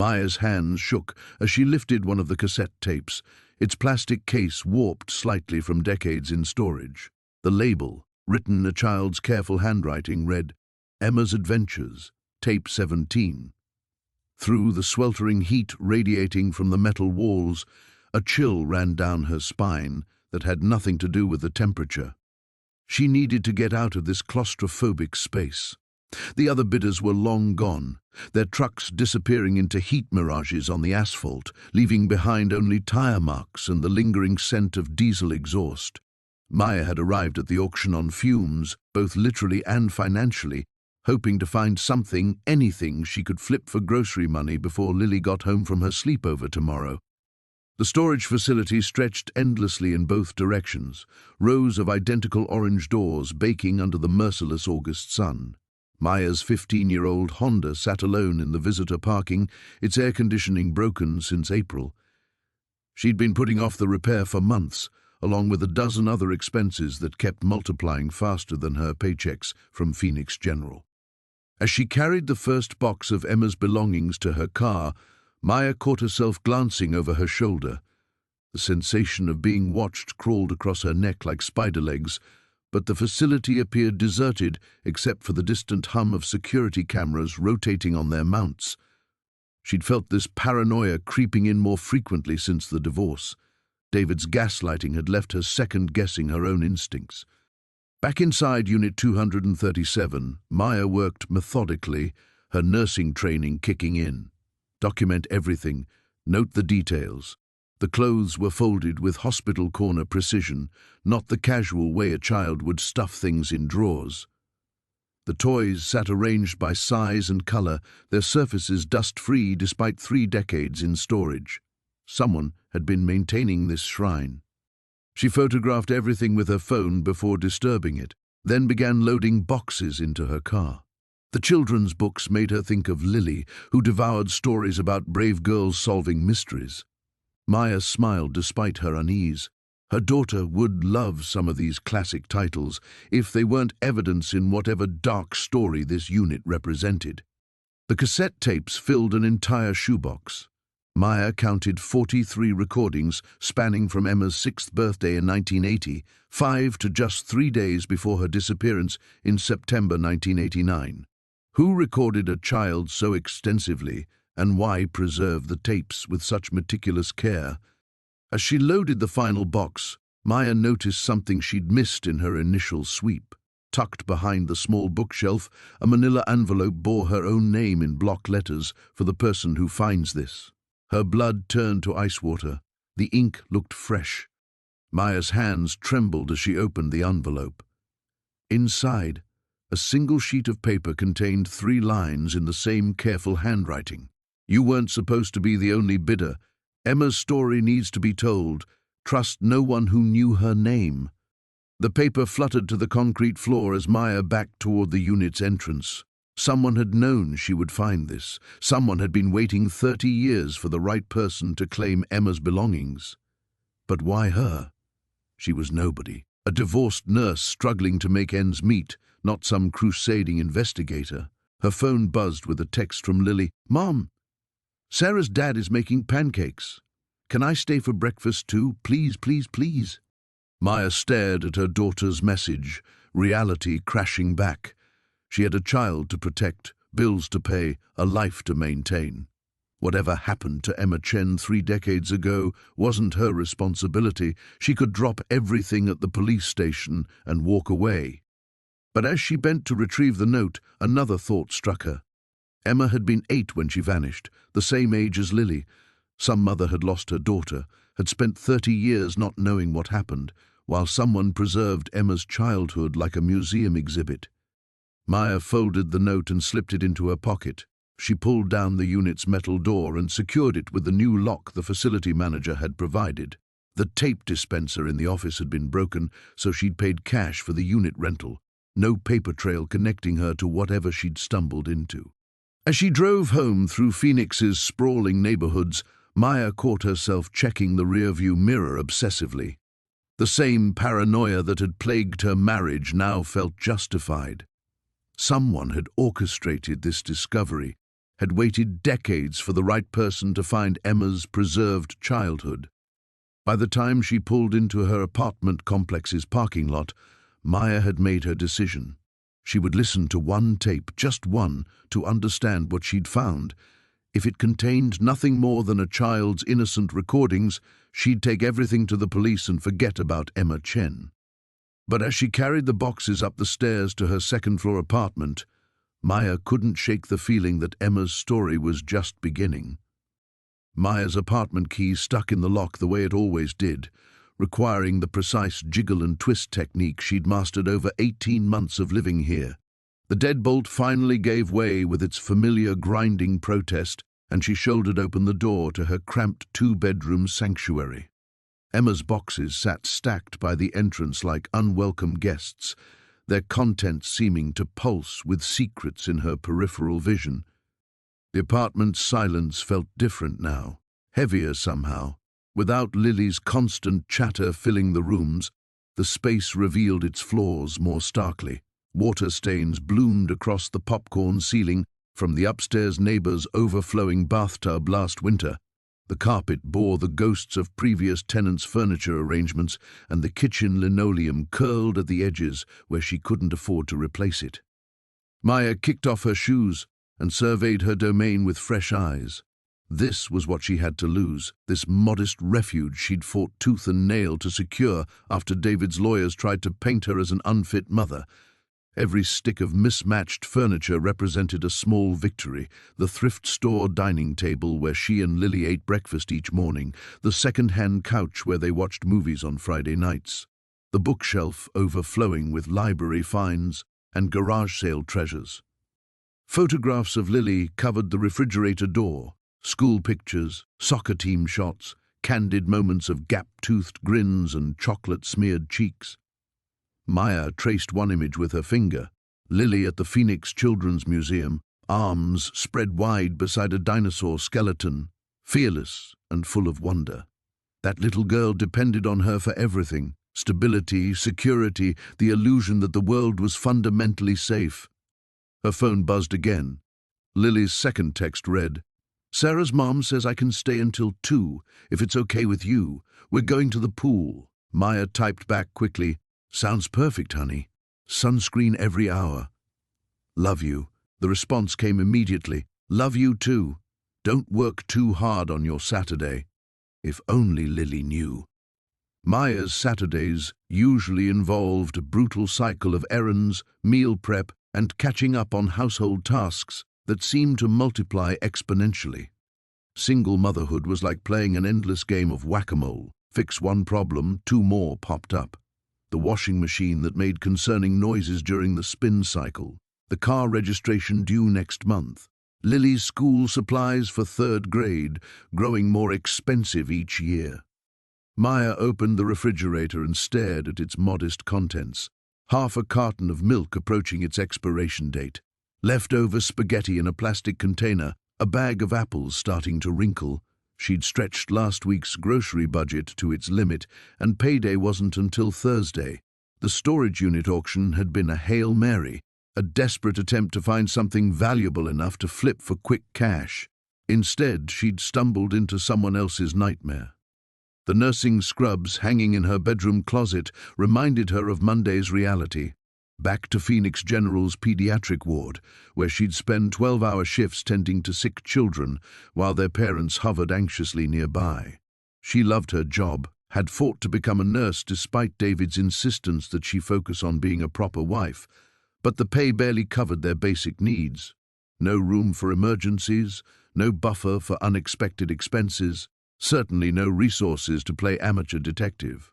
Maya's hands shook as she lifted one of the cassette tapes, its plastic case warped slightly from decades in storage. The label, written in a child's careful handwriting, read, "Emma's Adventures, Tape 17. Through the sweltering heat radiating from the metal walls, a chill ran down her spine that had nothing to do with the temperature. She needed to get out of this claustrophobic space. The other bidders were long gone, their trucks disappearing into heat mirages on the asphalt, leaving behind only tire marks and the lingering scent of diesel exhaust. Maya had arrived at the auction on fumes, both literally and financially, hoping to find something, anything she could flip for grocery money before Lily got home from her sleepover tomorrow. The storage facility stretched endlessly in both directions, rows of identical orange doors baking under the merciless August sun. Maya's 15-year-old Honda sat alone in the visitor parking, its air conditioning broken since April. She'd been putting off the repair for months, along with a dozen other expenses that kept multiplying faster than her paychecks from Phoenix General. As she carried the first box of Emma's belongings to her car, Maya caught herself glancing over her shoulder. The sensation of being watched crawled across her neck like spider legs, but the facility appeared deserted except for the distant hum of security cameras rotating on their mounts. She'd felt this paranoia creeping in more frequently since the divorce. David's gaslighting had left her second-guessing her own instincts. Back inside Unit 237, Maya worked methodically, her nursing training kicking in. Document everything, note the details. The clothes were folded with hospital corner precision, not the casual way a child would stuff things in drawers. The toys sat arranged by size and color, their surfaces dust-free despite 3 decades in storage. Someone had been maintaining this shrine. She photographed everything with her phone before disturbing it, then began loading boxes into her car. The children's books made her think of Lily, who devoured stories about brave girls solving mysteries. Maya smiled despite her unease. Her daughter would love some of these classic titles if they weren't evidence in whatever dark story this unit represented. The cassette tapes filled an entire shoebox. Maya counted 43 recordings spanning from Emma's 6th birthday in 1980, 5 to just 3 days before her disappearance in September 1989. Who recorded a child so extensively, and why preserve the tapes with such meticulous care? As she loaded the final box, Maya noticed something she'd missed in her initial sweep. Tucked behind the small bookshelf, a manila envelope bore her own name in block letters for the person who finds this. Her blood turned to ice water. The ink looked fresh. Maya's hands trembled as she opened the envelope. Inside, a single sheet of paper contained 3 lines in the same careful handwriting. "You weren't supposed to be the only bidder. Emma's story needs to be told. Trust no one who knew her name." The paper fluttered to the concrete floor as Maya backed toward the unit's entrance. Someone had known she would find this. Someone had been waiting 30 years for the right person to claim Emma's belongings. But why her? She was nobody. A divorced nurse struggling to make ends meet, not some crusading investigator. Her phone buzzed with a text from Lily. "Mom, Sarah's dad is making pancakes. Can I stay for breakfast too? Please, please, please." Maya stared at her daughter's message, reality crashing back. She had a child to protect, bills to pay, a life to maintain. Whatever happened to Emma Chen 3 decades ago wasn't her responsibility. She could drop everything at the police station and walk away. But as she bent to retrieve the note, another thought struck her. Emma had been 8 when she vanished, the same age as Lily. Some mother had lost her daughter, had spent 30 years not knowing what happened, while someone preserved Emma's childhood like a museum exhibit. Maya folded the note and slipped it into her pocket. She pulled down the unit's metal door and secured it with the new lock the facility manager had provided. The tape dispenser in the office had been broken, so she'd paid cash for the unit rental. No paper trail connecting her to whatever she'd stumbled into. As she drove home through Phoenix's sprawling neighborhoods, Maya caught herself checking the rearview mirror obsessively. The same paranoia that had plagued her marriage now felt justified. Someone had orchestrated this discovery, had waited decades for the right person to find Emma's preserved childhood. By the time she pulled into her apartment complex's parking lot, Maya had made her decision. She would listen to one tape, just one, to understand what she'd found. If it contained nothing more than a child's innocent recordings, she'd take everything to the police and forget about Emma Chen. But as she carried the boxes up the stairs to her second-floor apartment, Maya couldn't shake the feeling that Emma's story was just beginning. Maya's apartment key stuck in the lock the way it always did, requiring the precise jiggle and twist technique she'd mastered over 18 months of living here. The deadbolt finally gave way with its familiar grinding protest, and she shouldered open the door to her cramped two-bedroom sanctuary. Emma's boxes sat stacked by the entrance like unwelcome guests, their contents seeming to pulse with secrets in her peripheral vision. The apartment's silence felt different now, heavier somehow. Without Lily's constant chatter filling the rooms, the space revealed its flaws more starkly. Water stains bloomed across the popcorn ceiling from the upstairs neighbor's overflowing bathtub last winter. The carpet bore the ghosts of previous tenants' furniture arrangements, and the kitchen linoleum curled at the edges where she couldn't afford to replace it. Maya kicked off her shoes and surveyed her domain with fresh eyes. This was what she had to lose, this modest refuge she'd fought tooth and nail to secure after David's lawyers tried to paint her as an unfit mother. Every stick of mismatched furniture represented a small victory: the thrift store dining table where she and Lily ate breakfast each morning, the second-hand couch where they watched movies on Friday nights, the bookshelf overflowing with library finds and garage sale treasures. Photographs of Lily covered the refrigerator door, school pictures, soccer team shots, candid moments of gap-toothed grins and chocolate-smeared cheeks. Maya traced one image with her finger: Lily at the Phoenix Children's Museum, arms spread wide beside a dinosaur skeleton, fearless and full of wonder. That little girl depended on her for everything: stability, security, the illusion that the world was fundamentally safe. Her phone buzzed again. Lily's second text read, "Sarah's mom says I can stay until 2, if it's okay with you. We're going to the pool." Maya typed back quickly, "Sounds perfect, honey. Sunscreen every hour. Love you." The response came immediately. "Love you too. Don't work too hard on your Saturday." If only Lily knew. Maya's Saturdays usually involved a brutal cycle of errands, meal prep, and catching up on household tasks that seemed to multiply exponentially. Single motherhood was like playing an endless game of whack-a-mole. Fix one problem, 2 more popped up. The washing machine that made concerning noises during the spin cycle, the car registration due next month, Lily's school supplies for 3rd grade, growing more expensive each year. Maya opened the refrigerator and stared at its modest contents: half a carton of milk approaching its expiration date, leftover spaghetti in a plastic container, a bag of apples starting to wrinkle. She'd stretched last week's grocery budget to its limit, and payday wasn't until Thursday. The storage unit auction had been a Hail Mary, a desperate attempt to find something valuable enough to flip for quick cash. Instead, she'd stumbled into someone else's nightmare. The nursing scrubs hanging in her bedroom closet reminded her of Monday's reality. Back to Phoenix General's pediatric ward, where she'd spend 12-hour shifts tending to sick children while their parents hovered anxiously nearby. She loved her job, had fought to become a nurse despite David's insistence that she focus on being a proper wife, but the pay barely covered their basic needs. No room for emergencies, no buffer for unexpected expenses, certainly no resources to play amateur detective.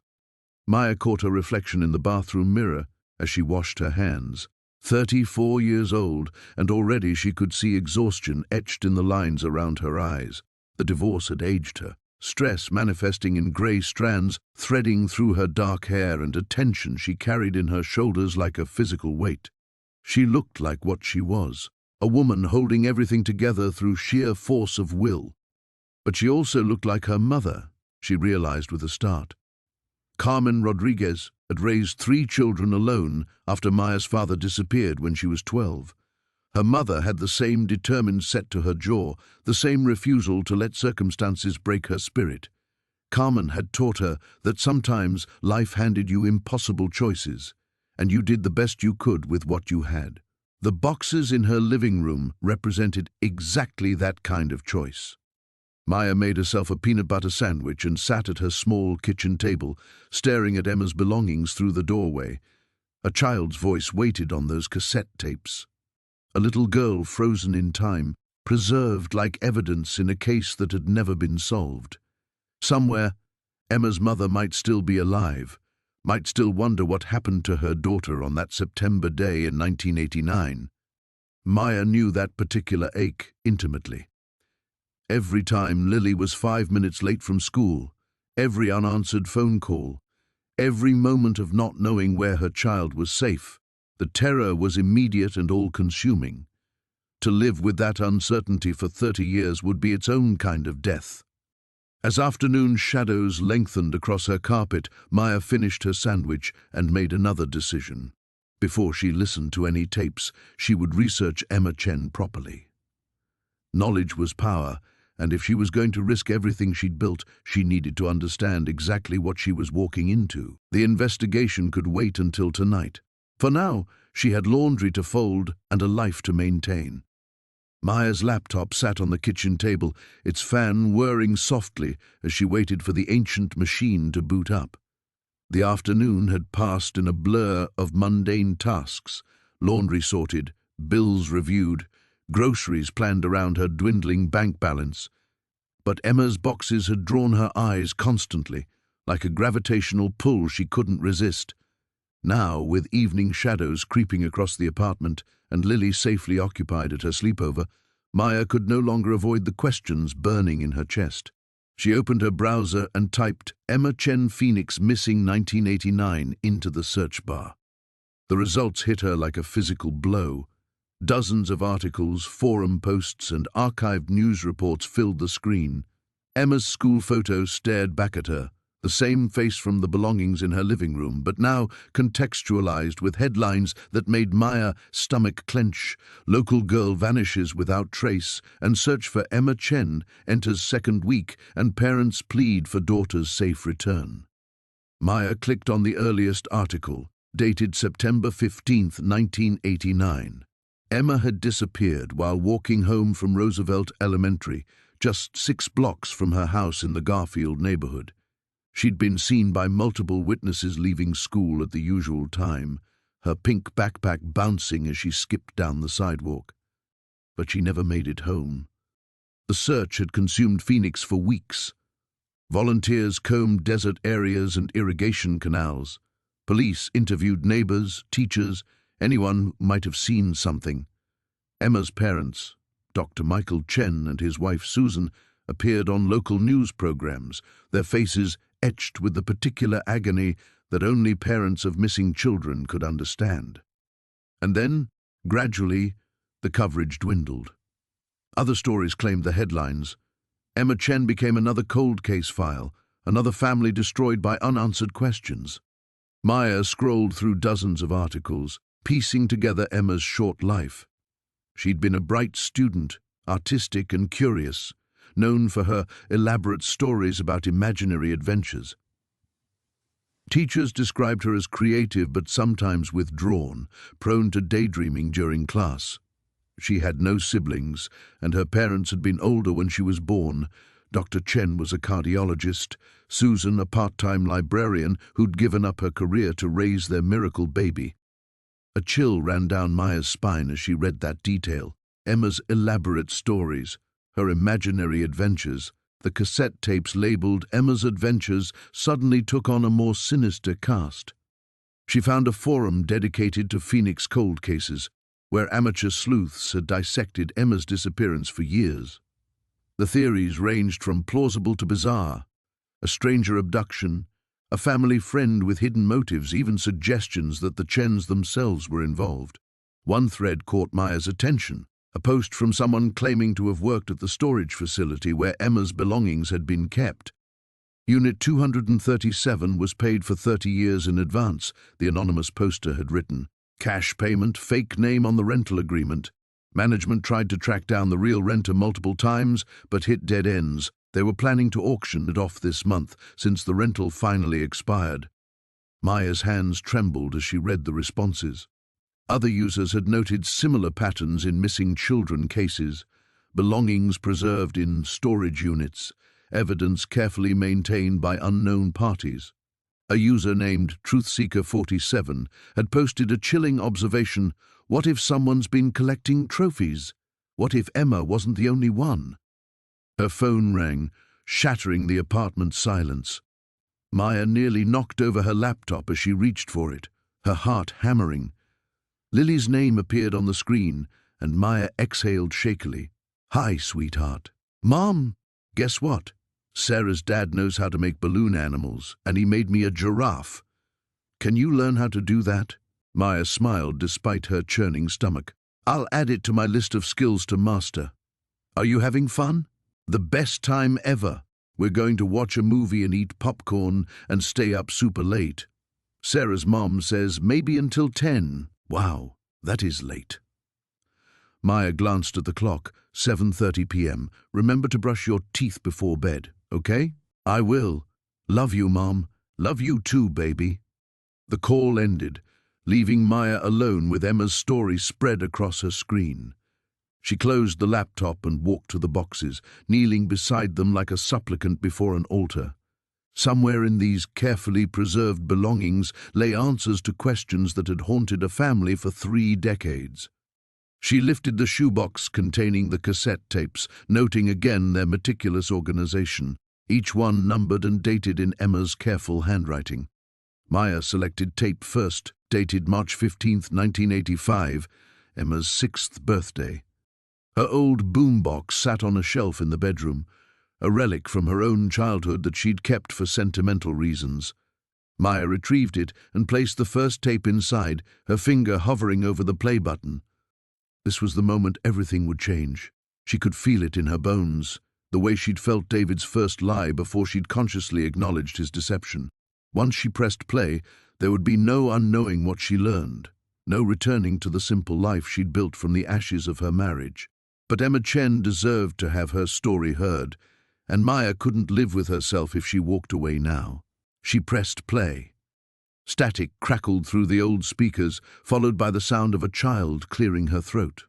Maya caught her reflection in the bathroom mirror as she washed her hands. 34 years old, and already she could see exhaustion etched in the lines around her eyes. The divorce had aged her, stress manifesting in grey strands threading through her dark hair, and a tension she carried in her shoulders like a physical weight. She looked like what she was, a woman holding everything together through sheer force of will. But she also looked like her mother, she realized with a start. Carmen Rodriguez had raised 3 children alone after Maya's father disappeared when she was 12. Her mother had the same determined set to her jaw, the same refusal to let circumstances break her spirit. Carmen had taught her that sometimes life handed you impossible choices, and you did the best you could with what you had. The boxes in her living room represented exactly that kind of choice. Maya made herself a peanut butter sandwich and sat at her small kitchen table, staring at Emma's belongings through the doorway. A child's voice waited on those cassette tapes. A little girl frozen in time, preserved like evidence in a case that had never been solved. Somewhere, Emma's mother might still be alive, might still wonder what happened to her daughter on that September day in 1989. Maya knew that particular ache intimately. Every time Lily was 5 minutes late from school, every unanswered phone call, every moment of not knowing where her child was safe, the terror was immediate and all-consuming. To live with that uncertainty for 30 years would be its own kind of death. As afternoon shadows lengthened across her carpet, Maya finished her sandwich and made another decision. Before she listened to any tapes, she would research Emma Chen properly. Knowledge was power, and if she was going to risk everything she'd built, she needed to understand exactly what she was walking into. The investigation could wait until tonight. For now, she had laundry to fold and a life to maintain. Maya's laptop sat on the kitchen table, its fan whirring softly as she waited for the ancient machine to boot up. The afternoon had passed in a blur of mundane tasks, laundry sorted, bills reviewed, groceries planned around her dwindling bank balance. But Emma's boxes had drawn her eyes constantly, like a gravitational pull she couldn't resist. Now, with evening shadows creeping across the apartment and Lily safely occupied at her sleepover, Maya could no longer avoid the questions burning in her chest. She opened her browser and typed Emma Chen Phoenix missing 1989 into the search bar. The results hit her like a physical blow. Dozens of articles, forum posts, and archived news reports filled the screen. Emma's school photos stared back at her, the same face from the belongings in her living room, but now contextualized with headlines that made Maya's stomach clench. Local girl vanishes without trace, and search for Emma Chen enters second week, and parents plead for daughter's safe return. Maya clicked on the earliest article, dated September 15, 1989. Emma had disappeared while walking home from Roosevelt Elementary, just 6 blocks from her house in the Garfield neighborhood. She'd been seen by multiple witnesses leaving school at the usual time, her pink backpack bouncing as she skipped down the sidewalk. But she never made it home. The search had consumed Phoenix for weeks. Volunteers combed desert areas and irrigation canals. Police interviewed neighbors, teachers, anyone who might have seen something. Emma's parents, Dr. Michael Chen and his wife Susan, appeared on local news programs, their faces etched with the particular agony that only parents of missing children could understand. And then, gradually, the coverage dwindled. Other stories claimed the headlines. Emma Chen became another cold case file, another family destroyed by unanswered questions. Maya scrolled through dozens of articles, piecing together Emma's short life. She'd been a bright student, artistic and curious, known for her elaborate stories about imaginary adventures. Teachers described her as creative but sometimes withdrawn, prone to daydreaming during class. She had no siblings, and her parents had been older when she was born. Dr. Chen was a cardiologist, Susan a part-time librarian who'd given up her career to raise their miracle baby. A chill ran down Maya's spine as she read that detail. Emma's elaborate stories, her imaginary adventures, the cassette tapes labeled Emma's Adventures suddenly took on a more sinister cast. She found a forum dedicated to Phoenix cold cases, where amateur sleuths had dissected Emma's disappearance for years. The theories ranged from plausible to bizarre: a stranger abduction, a family friend with hidden motives, even suggestions that the Chens themselves were involved. One thread caught Maya's attention, a post from someone claiming to have worked at the storage facility where Emma's belongings had been kept. Unit 237 was paid for 30 years in advance, the anonymous poster had written. Cash payment, fake name on the rental agreement. Management tried to track down the real renter multiple times, but hit dead ends. They were planning to auction it off this month, since the rental finally expired. Maya's hands trembled as she read the responses. Other users had noted similar patterns in missing children cases, belongings preserved in storage units, evidence carefully maintained by unknown parties. A user named Truthseeker47 had posted a chilling observation: what if someone's been collecting trophies? What if Emma wasn't the only one? Her phone rang, shattering the apartment's silence. Maya nearly knocked over her laptop as she reached for it, her heart hammering. Lily's name appeared on the screen, and Maya exhaled shakily. "Hi, sweetheart." "Mom, guess what? Sarah's dad knows how to make balloon animals, and he made me a giraffe. Can you learn how to do that?" Maya smiled despite her churning stomach. "I'll add it to my list of skills to master." "Are you having fun?" "The best time ever. We're going to watch a movie and eat popcorn and stay up super late. Sarah's mom says maybe until 10. Wow, that is late." Maya glanced at the clock. 7:30 p.m. "Remember to brush your teeth before bed, okay?" "I will. Love you, Mom. Love you too, baby." The call ended, leaving Maya alone with Emma's story spread across her screen. She closed the laptop and walked to the boxes, kneeling beside them like a supplicant before an altar. Somewhere in these carefully preserved belongings lay answers to questions that had haunted a family for 3 decades. She lifted the shoebox containing the cassette tapes, noting again their meticulous organization, each one numbered and dated in Emma's careful handwriting. Maya selected tape first, dated March 15, 1985, Emma's 6th birthday. Her old boombox sat on a shelf in the bedroom, a relic from her own childhood that she'd kept for sentimental reasons. Maya retrieved it and placed the first tape inside, her finger hovering over the play button. This was the moment everything would change. She could feel it in her bones, the way she'd felt David's first lie before she'd consciously acknowledged his deception. Once she pressed play, there would be no unknowing what she learned, no returning to the simple life she'd built from the ashes of her marriage. But Emma Chen deserved to have her story heard, and Maya couldn't live with herself if she walked away now. She pressed play. Static crackled through the old speakers, followed by the sound of a child clearing her throat.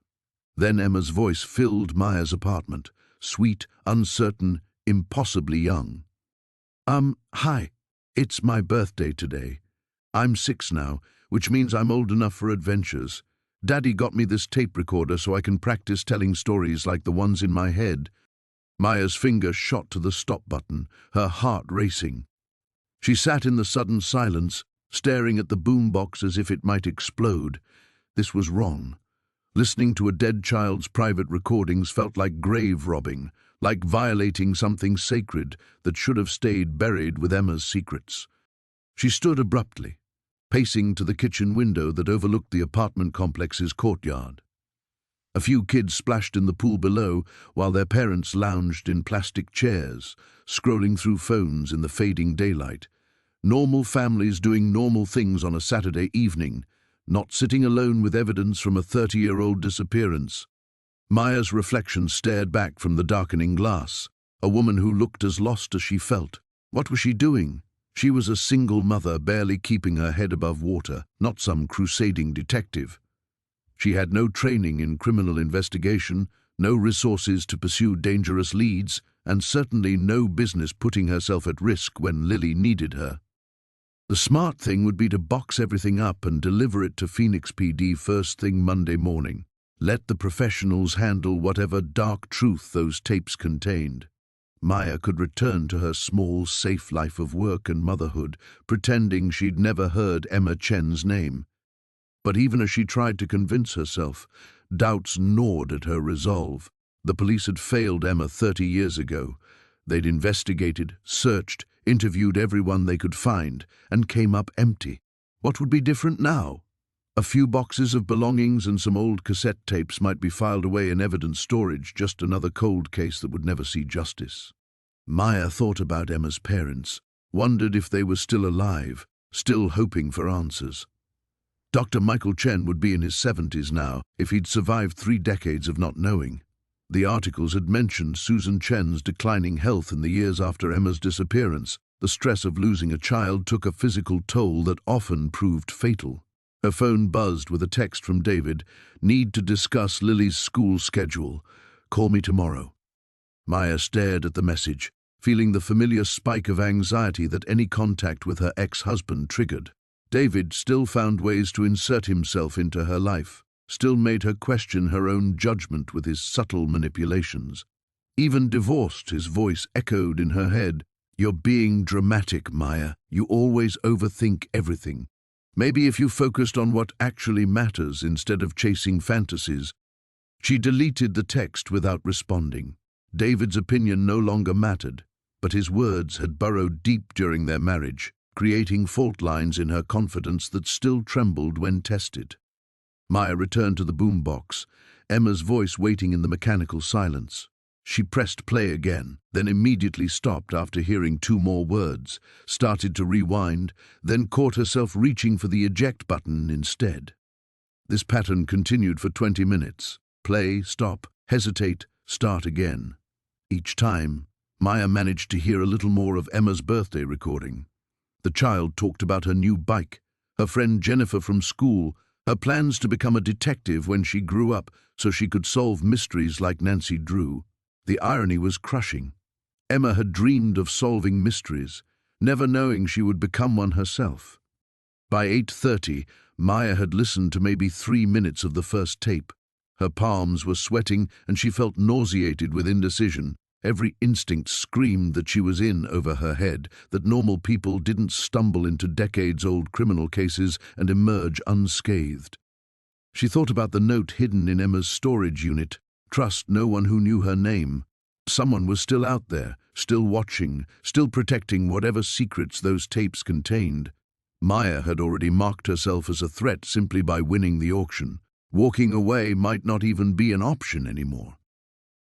Then Emma's voice filled Maya's apartment, sweet, uncertain, impossibly young. Hi. It's my birthday today. I'm 6 now, which means I'm old enough for adventures. Daddy got me this tape recorder so I can practice telling stories like the ones in my head." Maya's finger shot to the stop button, her heart racing. She sat in the sudden silence, staring at the boombox as if it might explode. This was wrong. Listening to a dead child's private recordings felt like grave robbing, like violating something sacred that should have stayed buried with Emma's secrets. She stood abruptly, pacing to the kitchen window that overlooked the apartment complex's courtyard. A few kids splashed in the pool below, while their parents lounged in plastic chairs, scrolling through phones in the fading daylight. Normal families doing normal things on a Saturday evening, not sitting alone with evidence from a 30-year-old disappearance. Maya's reflection stared back from the darkening glass, a woman who looked as lost as she felt. What was she doing? She was a single mother barely keeping her head above water, not some crusading detective. She had no training in criminal investigation, no resources to pursue dangerous leads, and certainly no business putting herself at risk when Lily needed her. The smart thing would be to box everything up and deliver it to Phoenix PD first thing Monday morning. Let the professionals handle whatever dark truth those tapes contained. Maya could return to her small, safe life of work and motherhood, pretending she'd never heard Emma Chen's name. But even as she tried to convince herself, doubts gnawed at her resolve. The police had failed Emma 30 years ago. They'd investigated, searched, interviewed everyone they could find, and came up empty. What would be different now? A few boxes of belongings and some old cassette tapes might be filed away in evidence storage, just another cold case that would never see justice. Maya thought about Emma's parents, wondered if they were still alive, still hoping for answers. Dr. Michael Chen would be in his 70s now if he'd survived 3 decades of not knowing. The articles had mentioned Susan Chen's declining health in the years after Emma's disappearance. The stress of losing a child took a physical toll that often proved fatal. Her phone buzzed with a text from David. "Need to discuss Lily's school schedule. Call me tomorrow." Maya stared at the message, feeling the familiar spike of anxiety that any contact with her ex-husband triggered. David still found ways to insert himself into her life, still made her question her own judgment with his subtle manipulations. Even divorced, his voice echoed in her head. "You're being dramatic, Maya. You always overthink everything. Maybe if you focused on what actually matters instead of chasing fantasies." She deleted the text without responding. David's opinion no longer mattered, but his words had burrowed deep during their marriage, creating fault lines in her confidence that still trembled when tested. Maya returned to the boombox, Emma's voice waiting in the mechanical silence. She pressed play again, then immediately stopped after hearing 2 more words, started to rewind, then caught herself reaching for the eject button instead. This pattern continued for 20 minutes. Play, stop, hesitate, start again. Each time, Maya managed to hear a little more of Emma's birthday recording. The child talked about her new bike, her friend Jennifer from school, her plans to become a detective when she grew up so she could solve mysteries like Nancy Drew. The irony was crushing. Emma had dreamed of solving mysteries, never knowing she would become one herself. By 8:30, Maya had listened to maybe 3 minutes of the first tape. Her palms were sweating and she felt nauseated with indecision. Every instinct screamed that she was in over her head, that normal people didn't stumble into decades-old criminal cases and emerge unscathed. She thought about the note hidden in Emma's storage unit. Trust no one who knew her name. Someone was still out there, still watching, still protecting whatever secrets those tapes contained. Maya had already marked herself as a threat simply by winning the auction. Walking away might not even be an option anymore.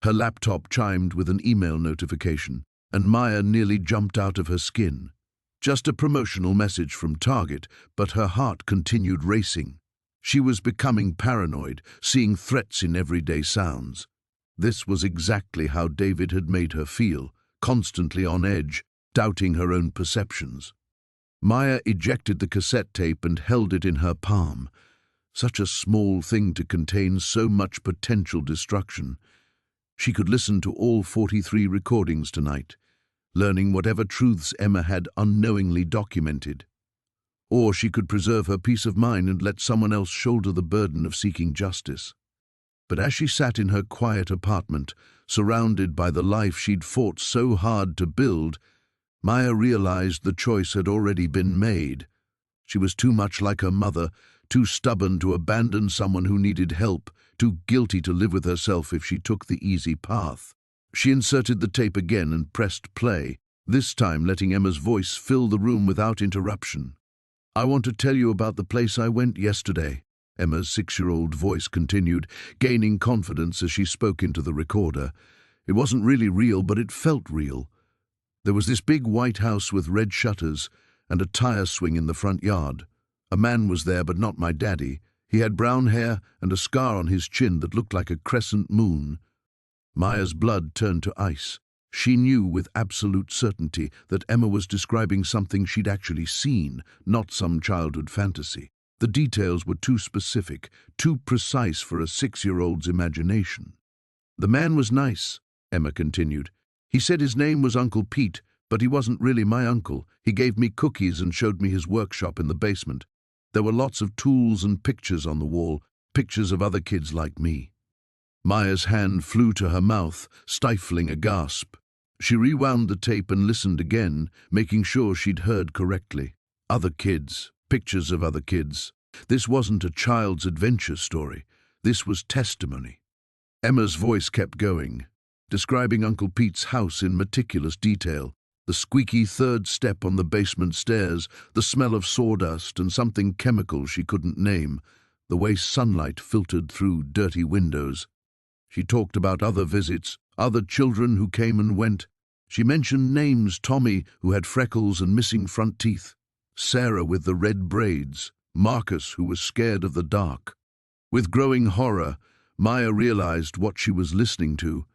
Her laptop chimed with an email notification, and Maya nearly jumped out of her skin. Just a promotional message from Target, but her heart continued racing. She was becoming paranoid, seeing threats in everyday sounds. This was exactly how David had made her feel, constantly on edge, doubting her own perceptions. Maya ejected the cassette tape and held it in her palm. Such a small thing to contain so much potential destruction. She could listen to all 43 recordings tonight, learning whatever truths Emma had unknowingly documented. Or she could preserve her peace of mind and let someone else shoulder the burden of seeking justice. But as she sat in her quiet apartment, surrounded by the life she'd fought so hard to build, Maya realized the choice had already been made. She was too much like her mother, too stubborn to abandon someone who needed help, too guilty to live with herself if she took the easy path. She inserted the tape again and pressed play, this time letting Emma's voice fill the room without interruption. "I want to tell you about the place I went yesterday," Emma's 6-year-old voice continued, gaining confidence as she spoke into the recorder. It wasn't really real, but it felt real. There was this big white house with red shutters and a tire swing in the front yard. A man was there, but not my daddy. He had brown hair and a scar on his chin that looked like a crescent moon. Maya's blood turned to ice. She knew with absolute certainty that Emma was describing something she'd actually seen, not some childhood fantasy. The details were too specific, too precise for a 6-year-old's imagination. "The man was nice," Emma continued. "He said his name was Uncle Pete, but he wasn't really my uncle. He gave me cookies and showed me his workshop in the basement. There were lots of tools and pictures on the wall, pictures of other kids like me." Maya's hand flew to her mouth, stifling a gasp. She rewound the tape and listened again, making sure she'd heard correctly. Other kids, pictures of other kids. This wasn't a child's adventure story. This was testimony. Emma's voice kept going, describing Uncle Pete's house in meticulous detail. The squeaky 3rd step on the basement stairs, the smell of sawdust and something chemical she couldn't name, the way sunlight filtered through dirty windows. She talked about other visits, other children who came and went. She mentioned names: Tommy, who had freckles and missing front teeth; Sarah with the red braids; Marcus, who was scared of the dark. With growing horror, Maya realized what she was listening to.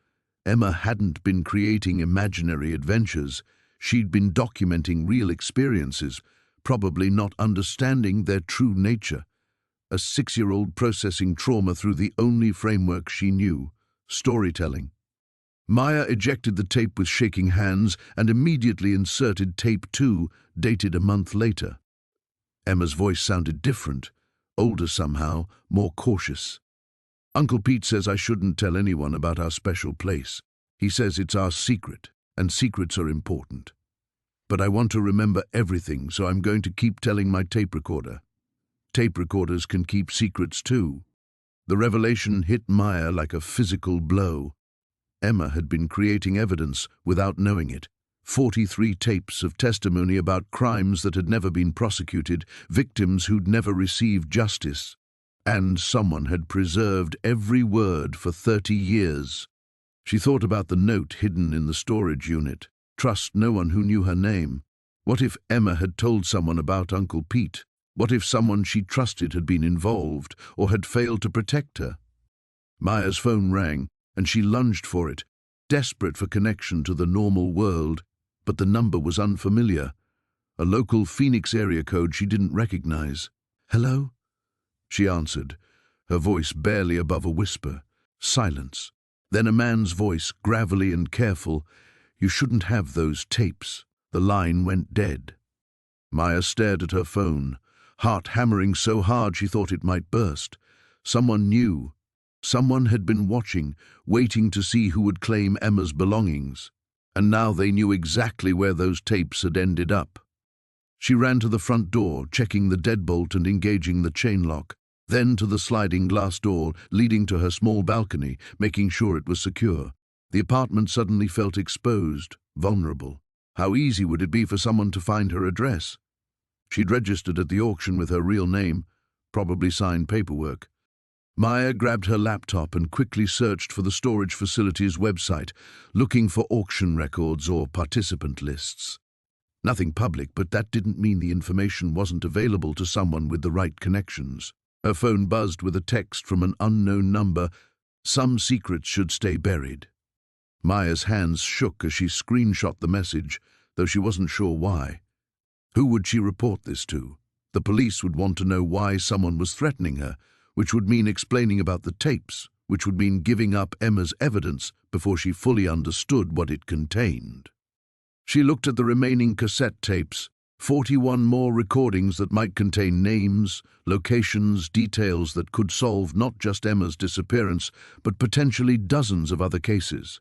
Emma hadn't been creating imaginary adventures. She'd been documenting real experiences, probably not understanding their true nature. A 6-year-old processing trauma through the only framework she knew, storytelling. Maya ejected the tape with shaking hands and immediately inserted tape 2, dated a month later. Emma's voice sounded different, older somehow, more cautious. "Uncle Pete says I shouldn't tell anyone about our special place. He says it's our secret, and secrets are important. But I want to remember everything, so I'm going to keep telling my tape recorder. Tape recorders can keep secrets too." The revelation hit Maya like a physical blow. Emma had been creating evidence without knowing it. 43 tapes of testimony about crimes that had never been prosecuted, victims who'd never received justice. And someone had preserved every word for 30 years. She thought about the note hidden in the storage unit. Trust no one who knew her name. What if Emma had told someone about Uncle Pete? What if someone she trusted had been involved or had failed to protect her? Maya's phone rang, and she lunged for it, desperate for connection to the normal world. But the number was unfamiliar, a local Phoenix area code she didn't recognize. "Hello?" she answered, her voice barely above a whisper. Silence. Then a man's voice, gravelly and careful. "You shouldn't have those tapes." The line went dead. Maya stared at her phone, heart hammering so hard she thought it might burst. Someone knew. Someone had been watching, waiting to see who would claim Emma's belongings. And now they knew exactly where those tapes had ended up. She ran to the front door, checking the deadbolt and engaging the chain lock, then to the sliding glass door leading to her small balcony, making sure it was secure. The apartment suddenly felt exposed, vulnerable. How easy would it be for someone to find her address? She'd registered at the auction with her real name, probably signed paperwork. Maya grabbed her laptop and quickly searched for the storage facility's website, looking for auction records or participant lists. Nothing public, but that didn't mean the information wasn't available to someone with the right connections. Her phone buzzed with a text from an unknown number. Some secrets should stay buried. Maya's hands shook as she screenshot the message, though she wasn't sure why. Who would she report this to? The police would want to know why someone was threatening her, which would mean explaining about the tapes, which would mean giving up Emma's evidence before she fully understood what it contained. She looked at the remaining cassette tapes, 41 more recordings that might contain names, locations, details that could solve not just Emma's disappearance, but potentially dozens of other cases.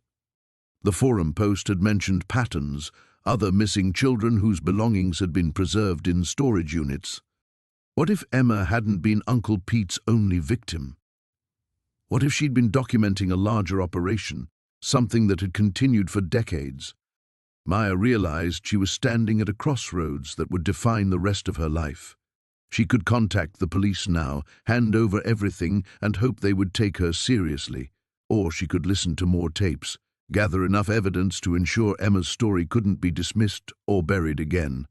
The forum post had mentioned patterns, other missing children whose belongings had been preserved in storage units. What if Emma hadn't been Uncle Pete's only victim? What if she'd been documenting a larger operation, something that had continued for decades? Maya realized she was standing at a crossroads that would define the rest of her life. She could contact the police now, hand over everything, and hope they would take her seriously. Or she could listen to more tapes, gather enough evidence to ensure Emma's story couldn't be dismissed or buried again.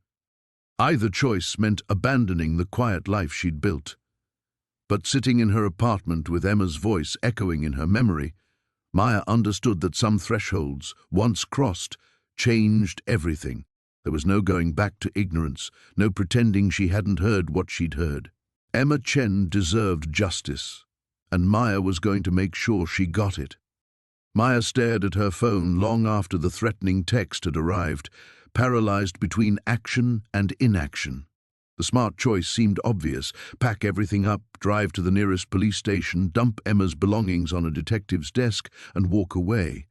Either choice meant abandoning the quiet life she'd built. But sitting in her apartment with Emma's voice echoing in her memory, Maya understood that some thresholds, once crossed, changed everything. There was no going back to ignorance, no pretending she hadn't heard what she'd heard. Emma Chen deserved justice, and Maya was going to make sure she got it. Maya stared at her phone long after the threatening text had arrived, paralyzed between action and inaction. The smart choice seemed obvious: pack everything up, drive to the nearest police station, dump Emma's belongings on a detective's desk, and walk away.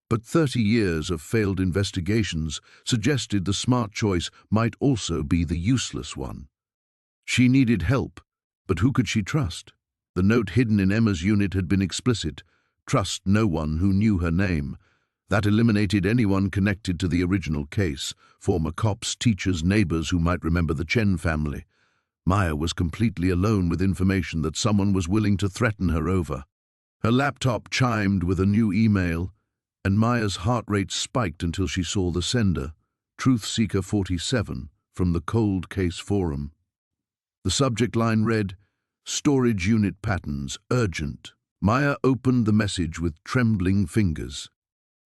But 30 years of failed investigations suggested the smart choice might also be the useless one. She needed help, but who could she trust? The note hidden in Emma's unit had been explicit: trust no one who knew her name. That eliminated anyone connected to the original case, former cops, teachers, neighbors who might remember the Chen family. Maya was completely alone with information that someone was willing to threaten her over. Her laptop chimed with a new email, and Maya's heart rate spiked until she saw the sender, Truth Seeker 47, from the Cold Case Forum. The subject line read, "Storage unit patterns, urgent." Maya opened the message with trembling fingers.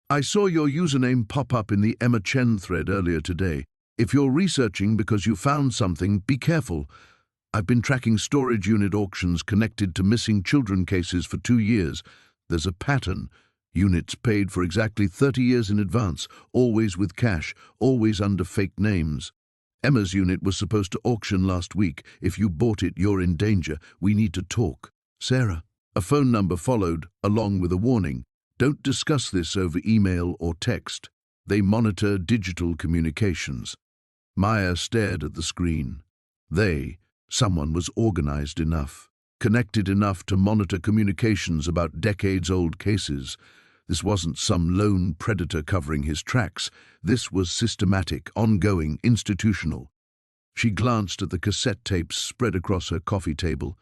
"I saw your username pop up in the Emma Chen thread earlier today. If you're researching because you found something, be careful. I've been tracking storage unit auctions connected to missing children cases for 2 years. There's a pattern. Units paid for exactly 30 years in advance, always with cash, always under fake names. Emma's unit was supposed to auction last week. If you bought it, you're in danger. We need to talk. Sarah." A phone number followed, along with a warning. "Don't discuss this over email or text. They monitor digital communications." Maya stared at the screen. Someone was organized enough, connected enough to monitor communications about decades-old cases. This wasn't some lone predator covering his tracks. This was systematic, ongoing, institutional. She glanced at the cassette tapes spread across her coffee table.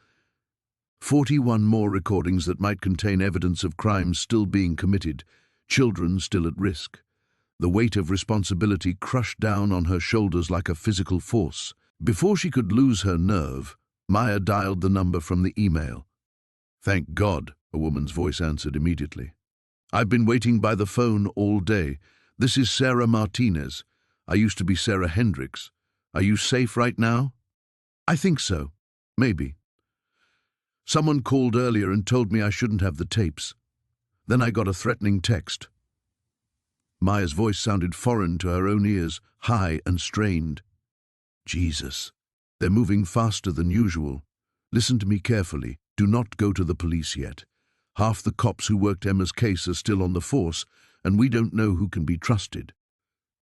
41 more recordings that might contain evidence of crimes still being committed, children still at risk. The weight of responsibility crushed down on her shoulders like a physical force. Before she could lose her nerve, Maya dialed the number from the email. "Thank God," a woman's voice answered immediately. "I've been waiting by the phone all day. This is Sarah Martinez. I used to be Sarah Hendricks. Are you safe right now?" "I think so. Maybe. Someone called earlier and told me I shouldn't have the tapes. Then I got a threatening text." Maya's voice sounded foreign to her own ears, high and strained. "Jesus, they're moving faster than usual. Listen to me carefully. Do not go to the police yet. Half the cops who worked Emma's case are still on the force, and we don't know who can be trusted.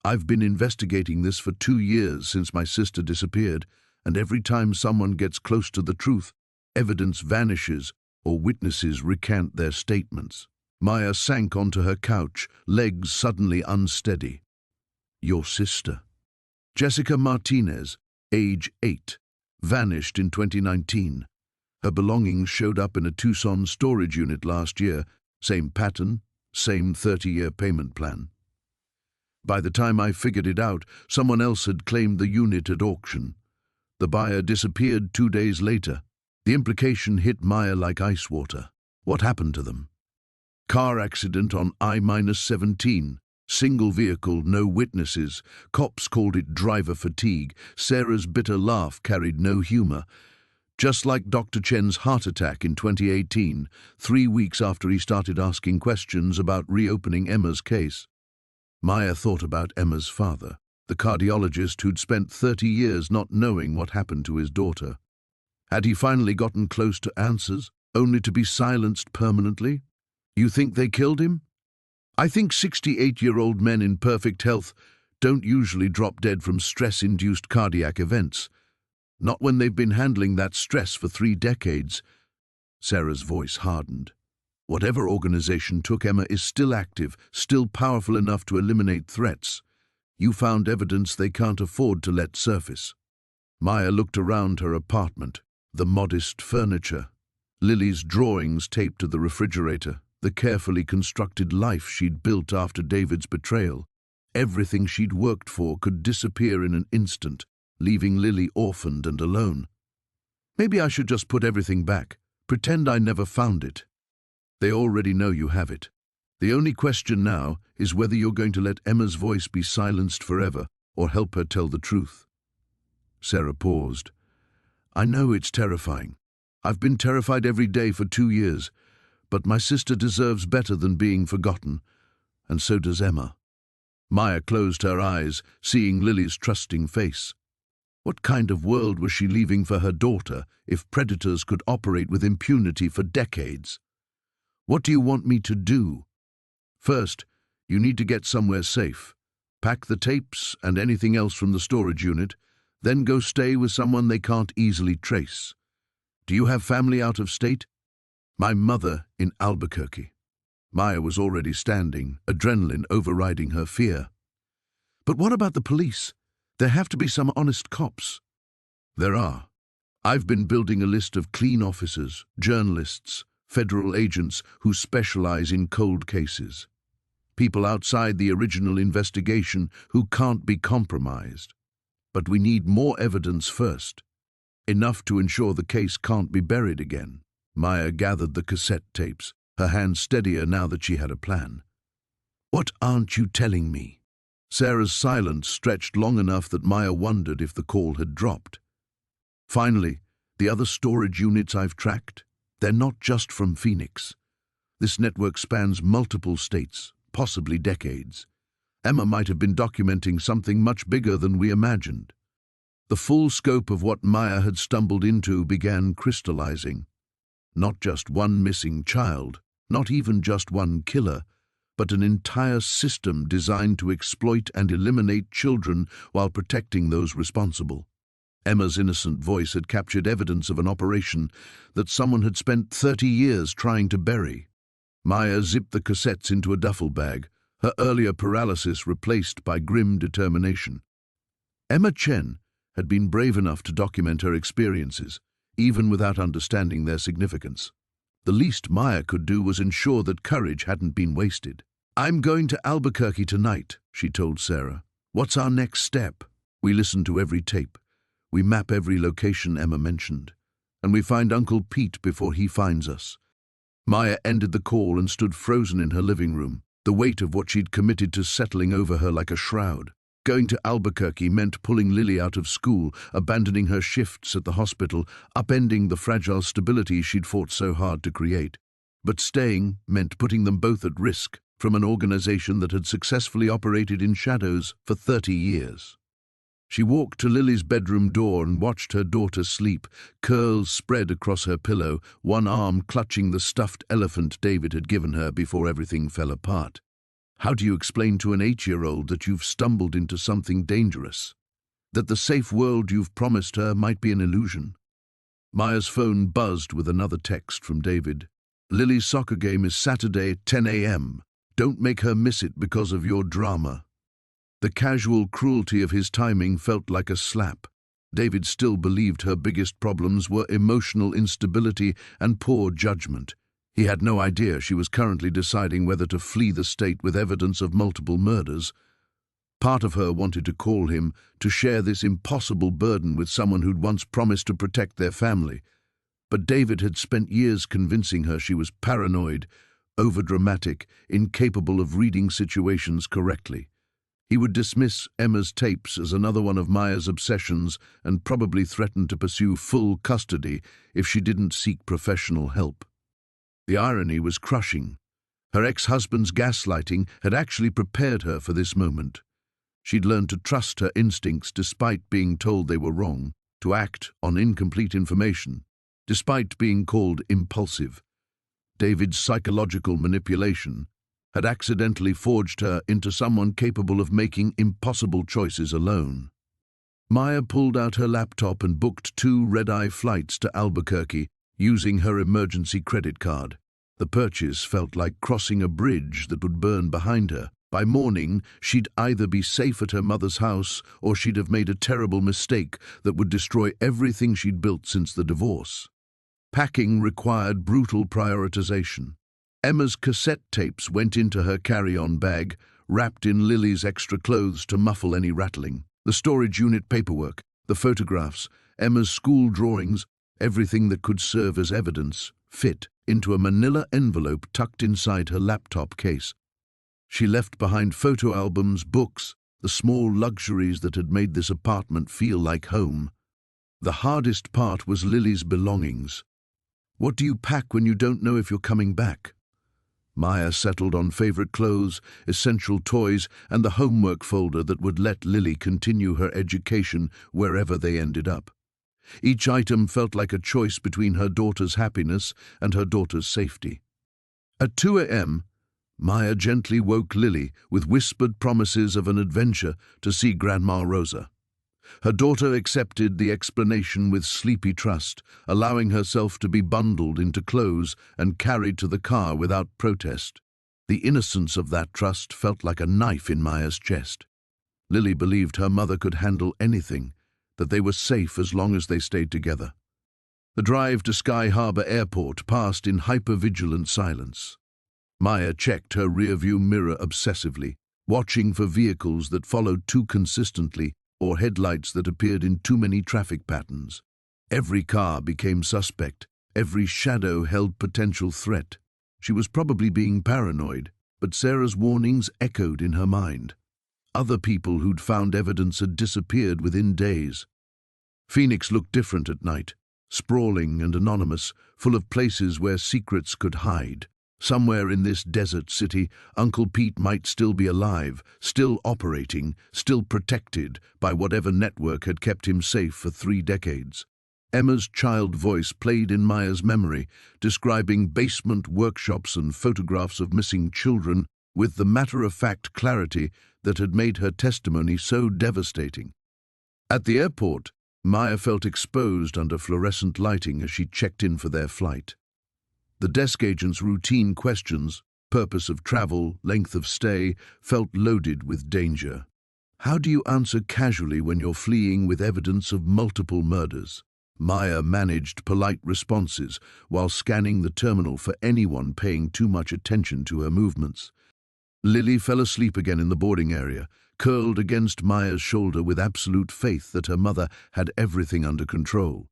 I've been investigating this for 2 years since my sister disappeared, and every time someone gets close to the truth, evidence vanishes or witnesses recant their statements." Maya sank onto her couch, legs suddenly unsteady. "Your sister. Jessica Martinez, age 8, vanished in 2019. Her belongings showed up in a Tucson storage unit last year. Same pattern, same 30-year payment plan. By the time I figured it out, someone else had claimed the unit at auction. The buyer disappeared 2 days later. The implication hit Maya like ice water. What happened to them? Car accident on I-17. Single vehicle, no witnesses. Cops called it driver fatigue. Sarah's bitter laugh carried no humor. Just like Dr. Chen's heart attack in 2018, 3 weeks after he started asking questions about reopening Emma's case. Maya thought about Emma's father, the cardiologist who'd spent 30 years not knowing what happened to his daughter. Had he finally gotten close to answers, only to be silenced permanently? "You think they killed him?" "I think 68-year-old men in perfect health don't usually drop dead from stress-induced cardiac events. Not when they've been handling that stress for 3 decades. Sarah's voice hardened. "Whatever organization took Emma is still active, still powerful enough to eliminate threats. You found evidence they can't afford to let surface." Maya looked around her apartment. The modest furniture, Lily's drawings taped to the refrigerator, the carefully constructed life she'd built after David's betrayal. Everything she'd worked for could disappear in an instant, leaving Lily orphaned and alone. "Maybe I should just put everything back, pretend I never found it. They already know you have it. The only question now is whether you're going to let Emma's voice be silenced forever or help her tell the truth." Sarah paused. "I know it's terrifying. I've been terrified every day for 2 years, but my sister deserves better than being forgotten, and so does Emma." Maya closed her eyes, seeing Lily's trusting face. What kind of world was she leaving for her daughter if predators could operate with impunity for decades? "What do you want me to do?" "First, you need to get somewhere safe. Pack the tapes and anything else from the storage unit, then go stay with someone they can't easily trace. Do you have family out of state?" "My mother in Albuquerque." Maya was already standing, adrenaline overriding her fear. "But what about the police? There have to be some honest cops." "There are. I've been building a list of clean officers, journalists, federal agents who specialize in cold cases. People outside the original investigation who can't be compromised. But we need more evidence first. Enough to ensure the case can't be buried again. Maya gathered the cassette tapes, her hand steadier now that she had a plan. What aren't you telling me? Sarah's silence stretched long enough that Maya wondered if the call had dropped. Finally, the other storage units I've tracked, they're not just from Phoenix. This network spans multiple states, possibly decades. Emma might have been documenting something much bigger than we imagined. The full scope of what Maya had stumbled into began crystallizing. Not just one missing child, not even just one killer, but an entire system designed to exploit and eliminate children while protecting those responsible. Emma's innocent voice had captured evidence of an operation that someone had spent 30 years trying to bury. Maya zipped the cassettes into a duffel bag, her earlier paralysis replaced by grim determination. Emma Chen had been brave enough to document her experiences, even without understanding their significance. The least Maya could do was ensure that courage hadn't been wasted. "I'm going to Albuquerque tonight," she told Sarah. "What's our next step?" We listen to every tape. We map every location Emma mentioned. And we find Uncle Pete before he finds us. Maya ended the call and stood frozen in her living room, the weight of what she'd committed to settling over her like a shroud. Going to Albuquerque meant pulling Lily out of school, abandoning her shifts at the hospital, upending the fragile stability she'd fought so hard to create. But staying meant putting them both at risk from an organization that had successfully operated in shadows for 30 years. She walked to Lily's bedroom door and watched her daughter sleep, curls spread across her pillow, one arm clutching the stuffed elephant David had given her before everything fell apart. How do you explain to an 8-year-old that you've stumbled into something dangerous? That the safe world you've promised her might be an illusion? Maya's phone buzzed with another text from David. "Lily's soccer game is Saturday at 10 a.m. Don't make her miss it because of your drama." The casual cruelty of his timing felt like a slap. David still believed her biggest problems were emotional instability and poor judgment. He had no idea she was currently deciding whether to flee the state with evidence of multiple murders. Part of her wanted to call him, to share this impossible burden with someone who'd once promised to protect their family. But David had spent years convincing her she was paranoid, overdramatic, incapable of reading situations correctly. He would dismiss Emma's tapes as another one of Maya's obsessions and probably threaten to pursue full custody if she didn't seek professional help. The irony was crushing. Her ex-husband's gaslighting had actually prepared her for this moment. She'd learned to trust her instincts despite being told they were wrong, to act on incomplete information, despite being called impulsive. David's psychological manipulation had accidentally forged her into someone capable of making impossible choices alone. Maya pulled out her laptop and booked 2 red-eye flights to Albuquerque using her emergency credit card. The purchase felt like crossing a bridge that would burn behind her. By morning, she'd either be safe at her mother's house or she'd have made a terrible mistake that would destroy everything she'd built since the divorce. Packing required brutal prioritization. Emma's cassette tapes went into her carry-on bag, wrapped in Lily's extra clothes to muffle any rattling. The storage unit paperwork, the photographs, Emma's school drawings, everything that could serve as evidence, fit into a manila envelope tucked inside her laptop case. She left behind photo albums, books, the small luxuries that had made this apartment feel like home. The hardest part was Lily's belongings. What do you pack when you don't know if you're coming back? Maya settled on favorite clothes, essential toys, and the homework folder that would let Lily continue her education wherever they ended up. Each item felt like a choice between her daughter's happiness and her daughter's safety. At 2 a.m., Maya gently woke Lily with whispered promises of an adventure to see Grandma Rosa. Her daughter accepted the explanation with sleepy trust, allowing herself to be bundled into clothes and carried to the car without protest. The innocence of that trust felt like a knife in Maya's chest. Lily believed her mother could handle anything, that they were safe as long as they stayed together. The drive to Sky Harbor Airport passed in hyper-vigilant silence. Maya checked her rearview mirror obsessively, watching for vehicles that followed too consistently or headlights that appeared in too many traffic patterns. Every car became suspect. Every shadow held potential threat. She was probably being paranoid, but Sarah's warnings echoed in her mind. Other people who'd found evidence had disappeared within days. Phoenix looked different at night, sprawling and anonymous, full of places where secrets could hide. Somewhere in this desert city, Uncle Pete might still be alive, still operating, still protected by whatever network had kept him safe for 3 decades. Emma's child voice played in Maya's memory, describing basement workshops and photographs of missing children with the matter-of-fact clarity that had made her testimony so devastating. At the airport, Maya felt exposed under fluorescent lighting as she checked in for their flight. The desk agent's routine questions, purpose of travel, length of stay, felt loaded with danger. How do you answer casually when you're fleeing with evidence of multiple murders? Maya managed polite responses while scanning the terminal for anyone paying too much attention to her movements. Lily fell asleep again in the boarding area, curled against Maya's shoulder with absolute faith that her mother had everything under control.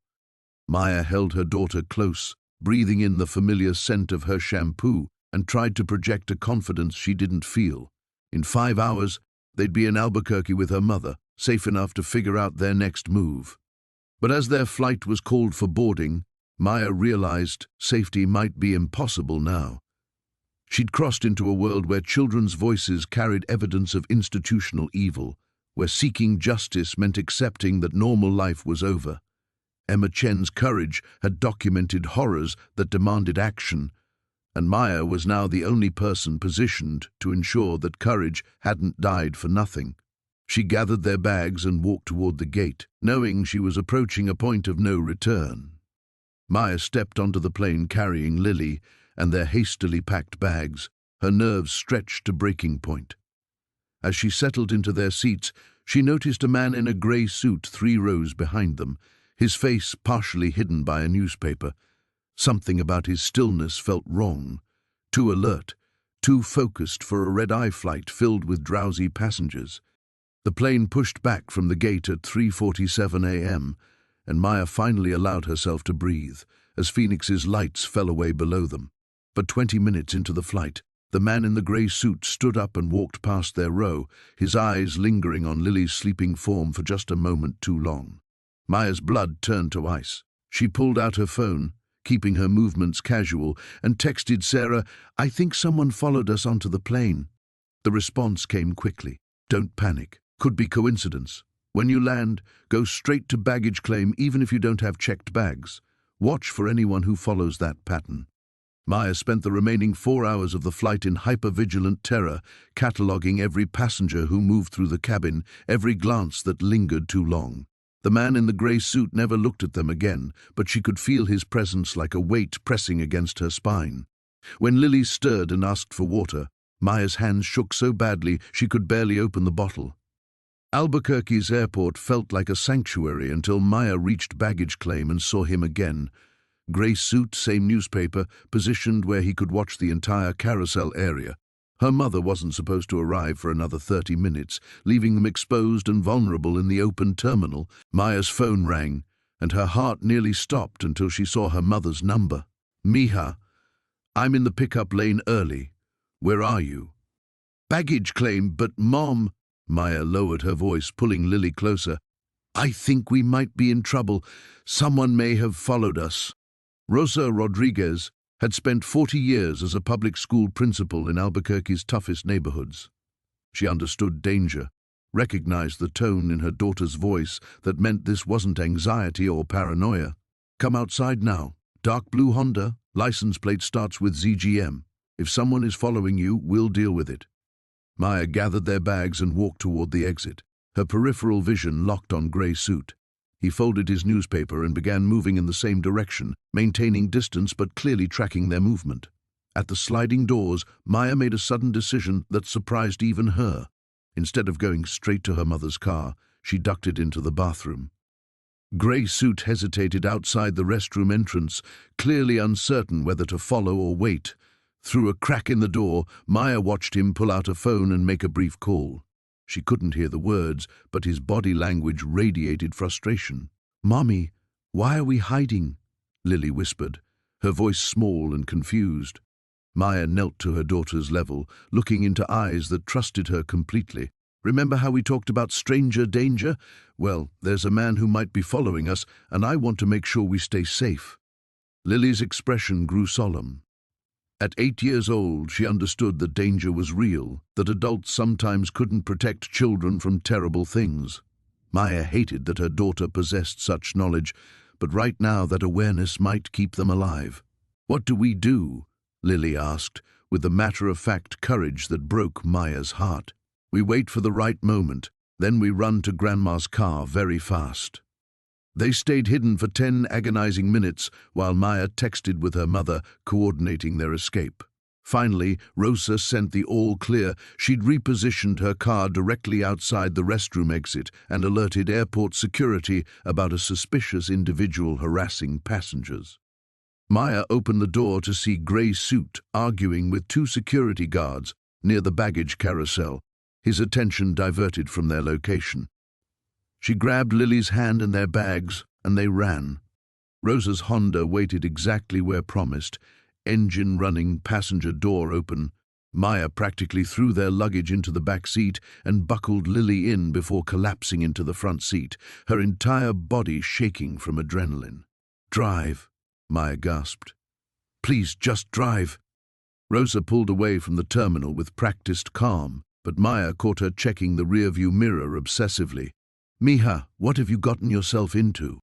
Maya held her daughter close, breathing in the familiar scent of her shampoo, and tried to project a confidence she didn't feel. In 5 hours, they'd be in Albuquerque with her mother, safe enough to figure out their next move. But as their flight was called for boarding, Maya realized safety might be impossible now. She'd crossed into a world where children's voices carried evidence of institutional evil, where seeking justice meant accepting that normal life was over. Emma Chen's courage had documented horrors that demanded action, and Maya was now the only person positioned to ensure that courage hadn't died for nothing. She gathered their bags and walked toward the gate, knowing she was approaching a point of no return. Maya stepped onto the plane carrying Lily and their hastily packed bags, her nerves stretched to breaking point. As she settled into their seats, she noticed a man in a grey suit 3 rows behind them, his face partially hidden by a newspaper. Something about his stillness felt wrong, too alert, too focused for a red-eye flight filled with drowsy passengers. The plane pushed back from the gate at 3:47 a.m., and Maya finally allowed herself to breathe as Phoenix's lights fell away below them. But 20 minutes into the flight, the man in the grey suit stood up and walked past their row, his eyes lingering on Lily's sleeping form for just a moment too long. Maya's blood turned to ice. She pulled out her phone, keeping her movements casual, and texted Sarah, "I think someone followed us onto the plane." The response came quickly. "Don't panic. Could be coincidence. When you land, go straight to baggage claim even if you don't have checked bags. Watch for anyone who follows that pattern." Maya spent the remaining 4 hours of the flight in hyper-vigilant terror, cataloguing every passenger who moved through the cabin, every glance that lingered too long. The man in the grey suit never looked at them again, but she could feel his presence like a weight pressing against her spine. When Lily stirred and asked for water, Maya's hands shook so badly she could barely open the bottle. Albuquerque's airport felt like a sanctuary until Maya reached baggage claim and saw him again. Grey suit, same newspaper, positioned where he could watch the entire carousel area. Her mother wasn't supposed to arrive for another 30 minutes, leaving them exposed and vulnerable in the open terminal. Maya's phone rang, and her heart nearly stopped until she saw her mother's number. "Mija, I'm in the pickup lane early. Where are you?" "Baggage claim, but Mom," Maya lowered her voice, pulling Lily closer. "I think we might be in trouble. Someone may have followed us." Rosa Rodriguez had spent 40 years as a public school principal in Albuquerque's toughest neighborhoods. She understood danger, recognized the tone in her daughter's voice that meant this wasn't anxiety or paranoia. "Come outside now. Dark blue Honda, license plate starts with ZGM. If someone is following you, we'll deal with it." Maya gathered their bags and walked toward the exit, her peripheral vision locked on grey suit. He folded his newspaper and began moving in the same direction, maintaining distance but clearly tracking their movement. At the sliding doors, Maya made a sudden decision that surprised even her. Instead of going straight to her mother's car, she ducked into the bathroom. Grey suit hesitated outside the restroom entrance, clearly uncertain whether to follow or wait. Through a crack in the door, Maya watched him pull out a phone and make a brief call. She couldn't hear the words, but his body language radiated frustration. "Mommy, "Why are we hiding?" Lily whispered, her voice small and confused. Maya knelt to her daughter's level, looking into eyes that trusted her completely. "Remember how we talked about stranger danger? Well, there's a man who might be following us, and I want to make sure we stay safe." Lily's expression grew solemn. At 8 years old, she understood that danger was real, that adults sometimes couldn't protect children from terrible things. Maya hated that her daughter possessed such knowledge, but right now that awareness might keep them alive. "What do we do?" Lily asked, with the matter-of-fact courage that broke Maya's heart. "We wait for the right moment, then we run to Grandma's car very fast." They stayed hidden for 10 agonizing minutes while Maya texted with her mother, coordinating their escape. Finally, Rosa sent the all-clear. She'd repositioned her car directly outside the restroom exit and alerted airport security about a suspicious individual harassing passengers. Maya opened the door to see Grey Suit arguing with 2 security guards near the baggage carousel, his attention diverted from their location. She grabbed Lily's hand and their bags, and they ran. Rosa's Honda waited exactly where promised, engine running, passenger door open. Maya practically threw their luggage into the back seat and buckled Lily in before collapsing into the front seat, her entire body shaking from adrenaline. "Drive," Maya gasped. "Please, just drive." Rosa pulled away from the terminal with practiced calm, but Maya caught her checking the rearview mirror obsessively. "Mija, what have you gotten yourself into?"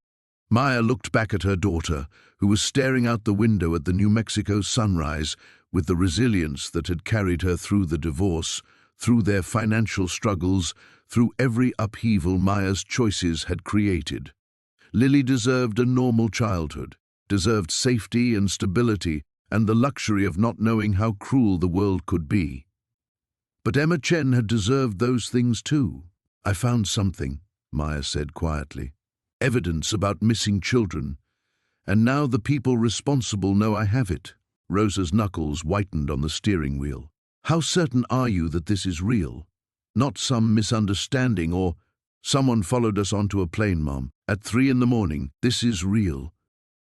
Maya looked back at her daughter, who was staring out the window at the New Mexico sunrise with the resilience that had carried her through the divorce, through their financial struggles, through every upheaval Maya's choices had created. Lily deserved a normal childhood, deserved safety and stability, and the luxury of not knowing how cruel the world could be. But Emma Chen had deserved those things too. "I found something," Maya said quietly. "Evidence about missing children. And now the people responsible know I have it." Rosa's knuckles whitened on the steering wheel. "How certain are you that this is real? Not some misunderstanding or someone followed us onto a plane, Mom. At 3 in the morning. This is real."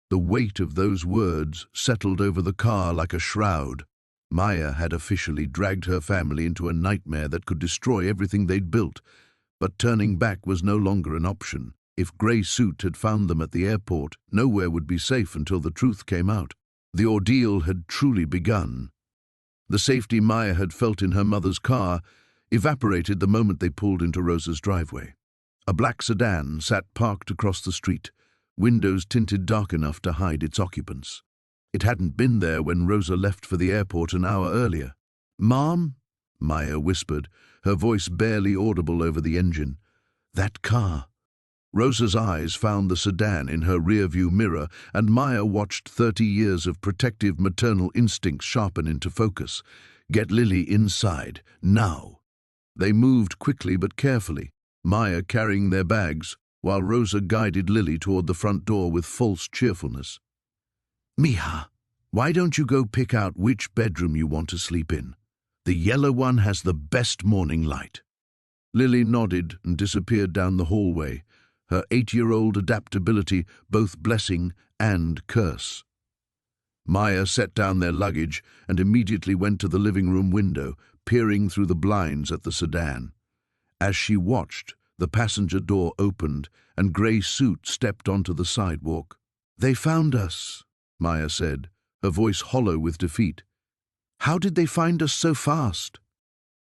The weight of those words settled over the car like a shroud. Maya had officially dragged her family into a nightmare that could destroy everything they'd built. But turning back was no longer an option. If Grey Suit had found them at the airport, nowhere would be safe until the truth came out. The ordeal had truly begun. The safety Maya had felt in her mother's car evaporated the moment they pulled into Rosa's driveway. A black sedan sat parked across the street, windows tinted dark enough to hide its occupants. It hadn't been there when Rosa left for the airport an hour earlier. "Mom?" Maya whispered, her voice barely audible over the engine. "That car." Rosa's eyes found the sedan in her rearview mirror, and Maya watched 30 years of protective maternal instincts sharpen into focus. "Get Lily inside, now." They moved quickly but carefully, Maya carrying their bags, while Rosa guided Lily toward the front door with false cheerfulness. "Mija, why don't you go pick out which bedroom you want to sleep in? The yellow one has the best morning light." Lily nodded and disappeared down the hallway, her 8-year-old adaptability both blessing and curse. Maya set down their luggage and immediately went to the living room window, peering through the blinds at the sedan. As she watched, the passenger door opened and Grey Suit stepped onto the sidewalk. "They found us," Maya said, her voice hollow with defeat. "How did they find us so fast?"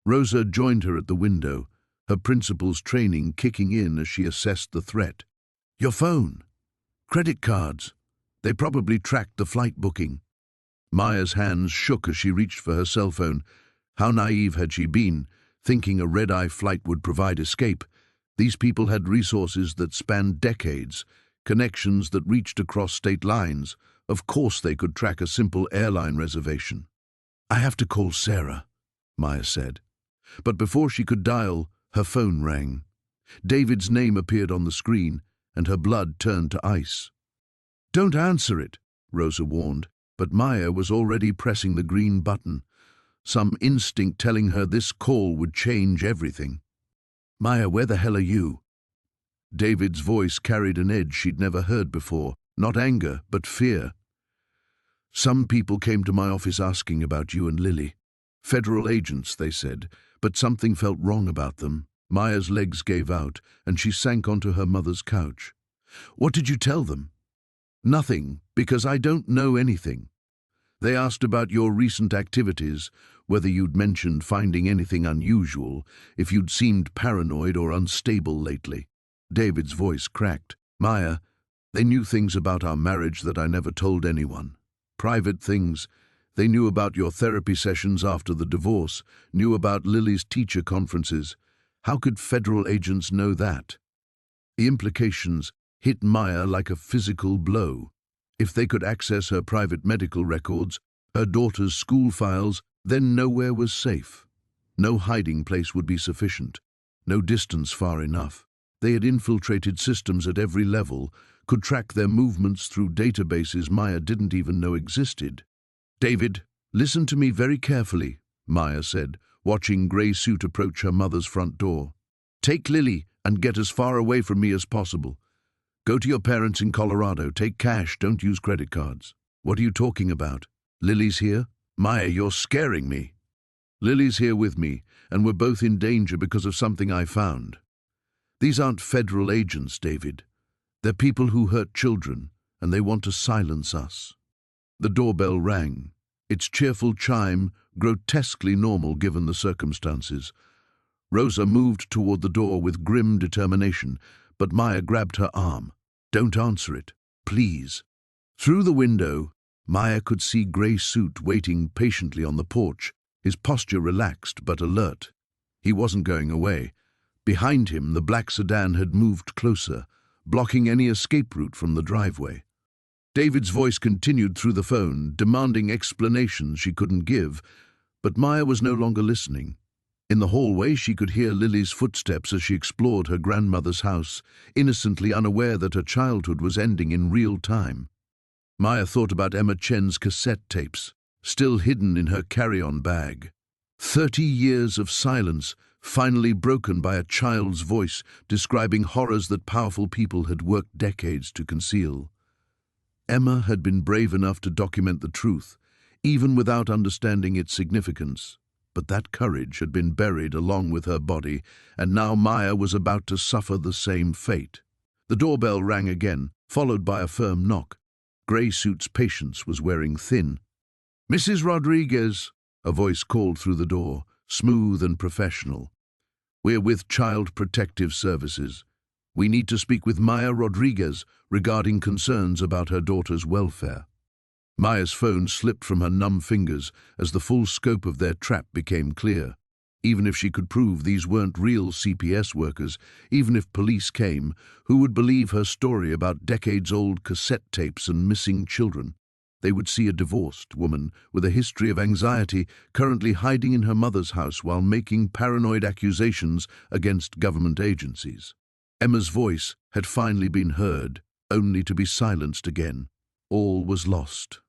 Rosa joined her at the window, her principal's training kicking in as she assessed the threat. "Your phone. Credit cards. They probably tracked the flight booking." Maya's hands shook as she reached for her cell phone. How naive had she been, thinking a red-eye flight would provide escape. These people had resources that spanned decades, connections that reached across state lines. Of course they could track a simple airline reservation. "I have to call Sarah," Maya said. But before she could dial, her phone rang. David's name appeared on the screen, and her blood turned to ice. "Don't answer it," Rosa warned, but Maya was already pressing the green button, some instinct telling her this call would change everything. "Maya, where the hell are you?" David's voice carried an edge she'd never heard before, not anger, but fear. "Some people came to my office asking about you and Lily. Federal agents, they said, but something felt wrong about them." Maya's legs gave out, and she sank onto her mother's couch. "What did you tell them?" "Nothing, because I don't know anything. They asked about your recent activities, whether you'd mentioned finding anything unusual, if you'd seemed paranoid or unstable lately." David's voice cracked. "Maya, they knew things about our marriage that I never told anyone. Private things. They knew about your therapy sessions after the divorce, knew about Lily's teacher conferences. How could federal agents know that?" The implications hit Maya like a physical blow. If they could access her private medical records, her daughter's school files, then nowhere was safe. No hiding place would be sufficient, no distance far enough. They had infiltrated systems at every level, could track their movements through databases Maya didn't even know existed. "David, listen to me very carefully," Maya said, watching Grey Suit approach her mother's front door. "Take Lily and get as far away from me as possible. Go to your parents in Colorado. Take cash, don't use credit cards." "What are you talking about? Lily's here?" "Maya, you're scaring me." "Lily's here with me, and we're both in danger because of something I found. These aren't federal agents, David. They're people who hurt children, and they want to silence us." The doorbell rang, its cheerful chime grotesquely normal given the circumstances. Rosa moved toward the door with grim determination, but Maya grabbed her arm. "Don't answer it, please." Through the window, Maya could see Grey Suit waiting patiently on the porch, his posture relaxed but alert. He wasn't going away. Behind him, the black sedan had moved closer, blocking any escape route from the driveway. David's voice continued through the phone, demanding explanations she couldn't give, but Maya was no longer listening. In the hallway, she could hear Lily's footsteps as she explored her grandmother's house, innocently unaware that her childhood was ending in real time. Maya thought about Emma Chen's cassette tapes, still hidden in her carry-on bag. 30 years of silence, finally broken by a child's voice describing horrors that powerful people had worked decades to conceal. Emma had been brave enough to document the truth, even without understanding its significance. But that courage had been buried along with her body, and now Maya was about to suffer the same fate. The doorbell rang again, followed by a firm knock. Grey Suit's patience was wearing thin. "Mrs. Rodriguez," a voice called through the door, smooth and professional. "We're with Child Protective Services. We need to speak with Maya Rodriguez regarding concerns about her daughter's welfare." Maya's phone slipped from her numb fingers as the full scope of their trap became clear. Even if she could prove these weren't real CPS workers, even if police came, who would believe her story about decades-old cassette tapes and missing children? They would see a divorced woman with a history of anxiety currently hiding in her mother's house while making paranoid accusations against government agencies. Emma's voice had finally been heard, only to be silenced again. All was lost.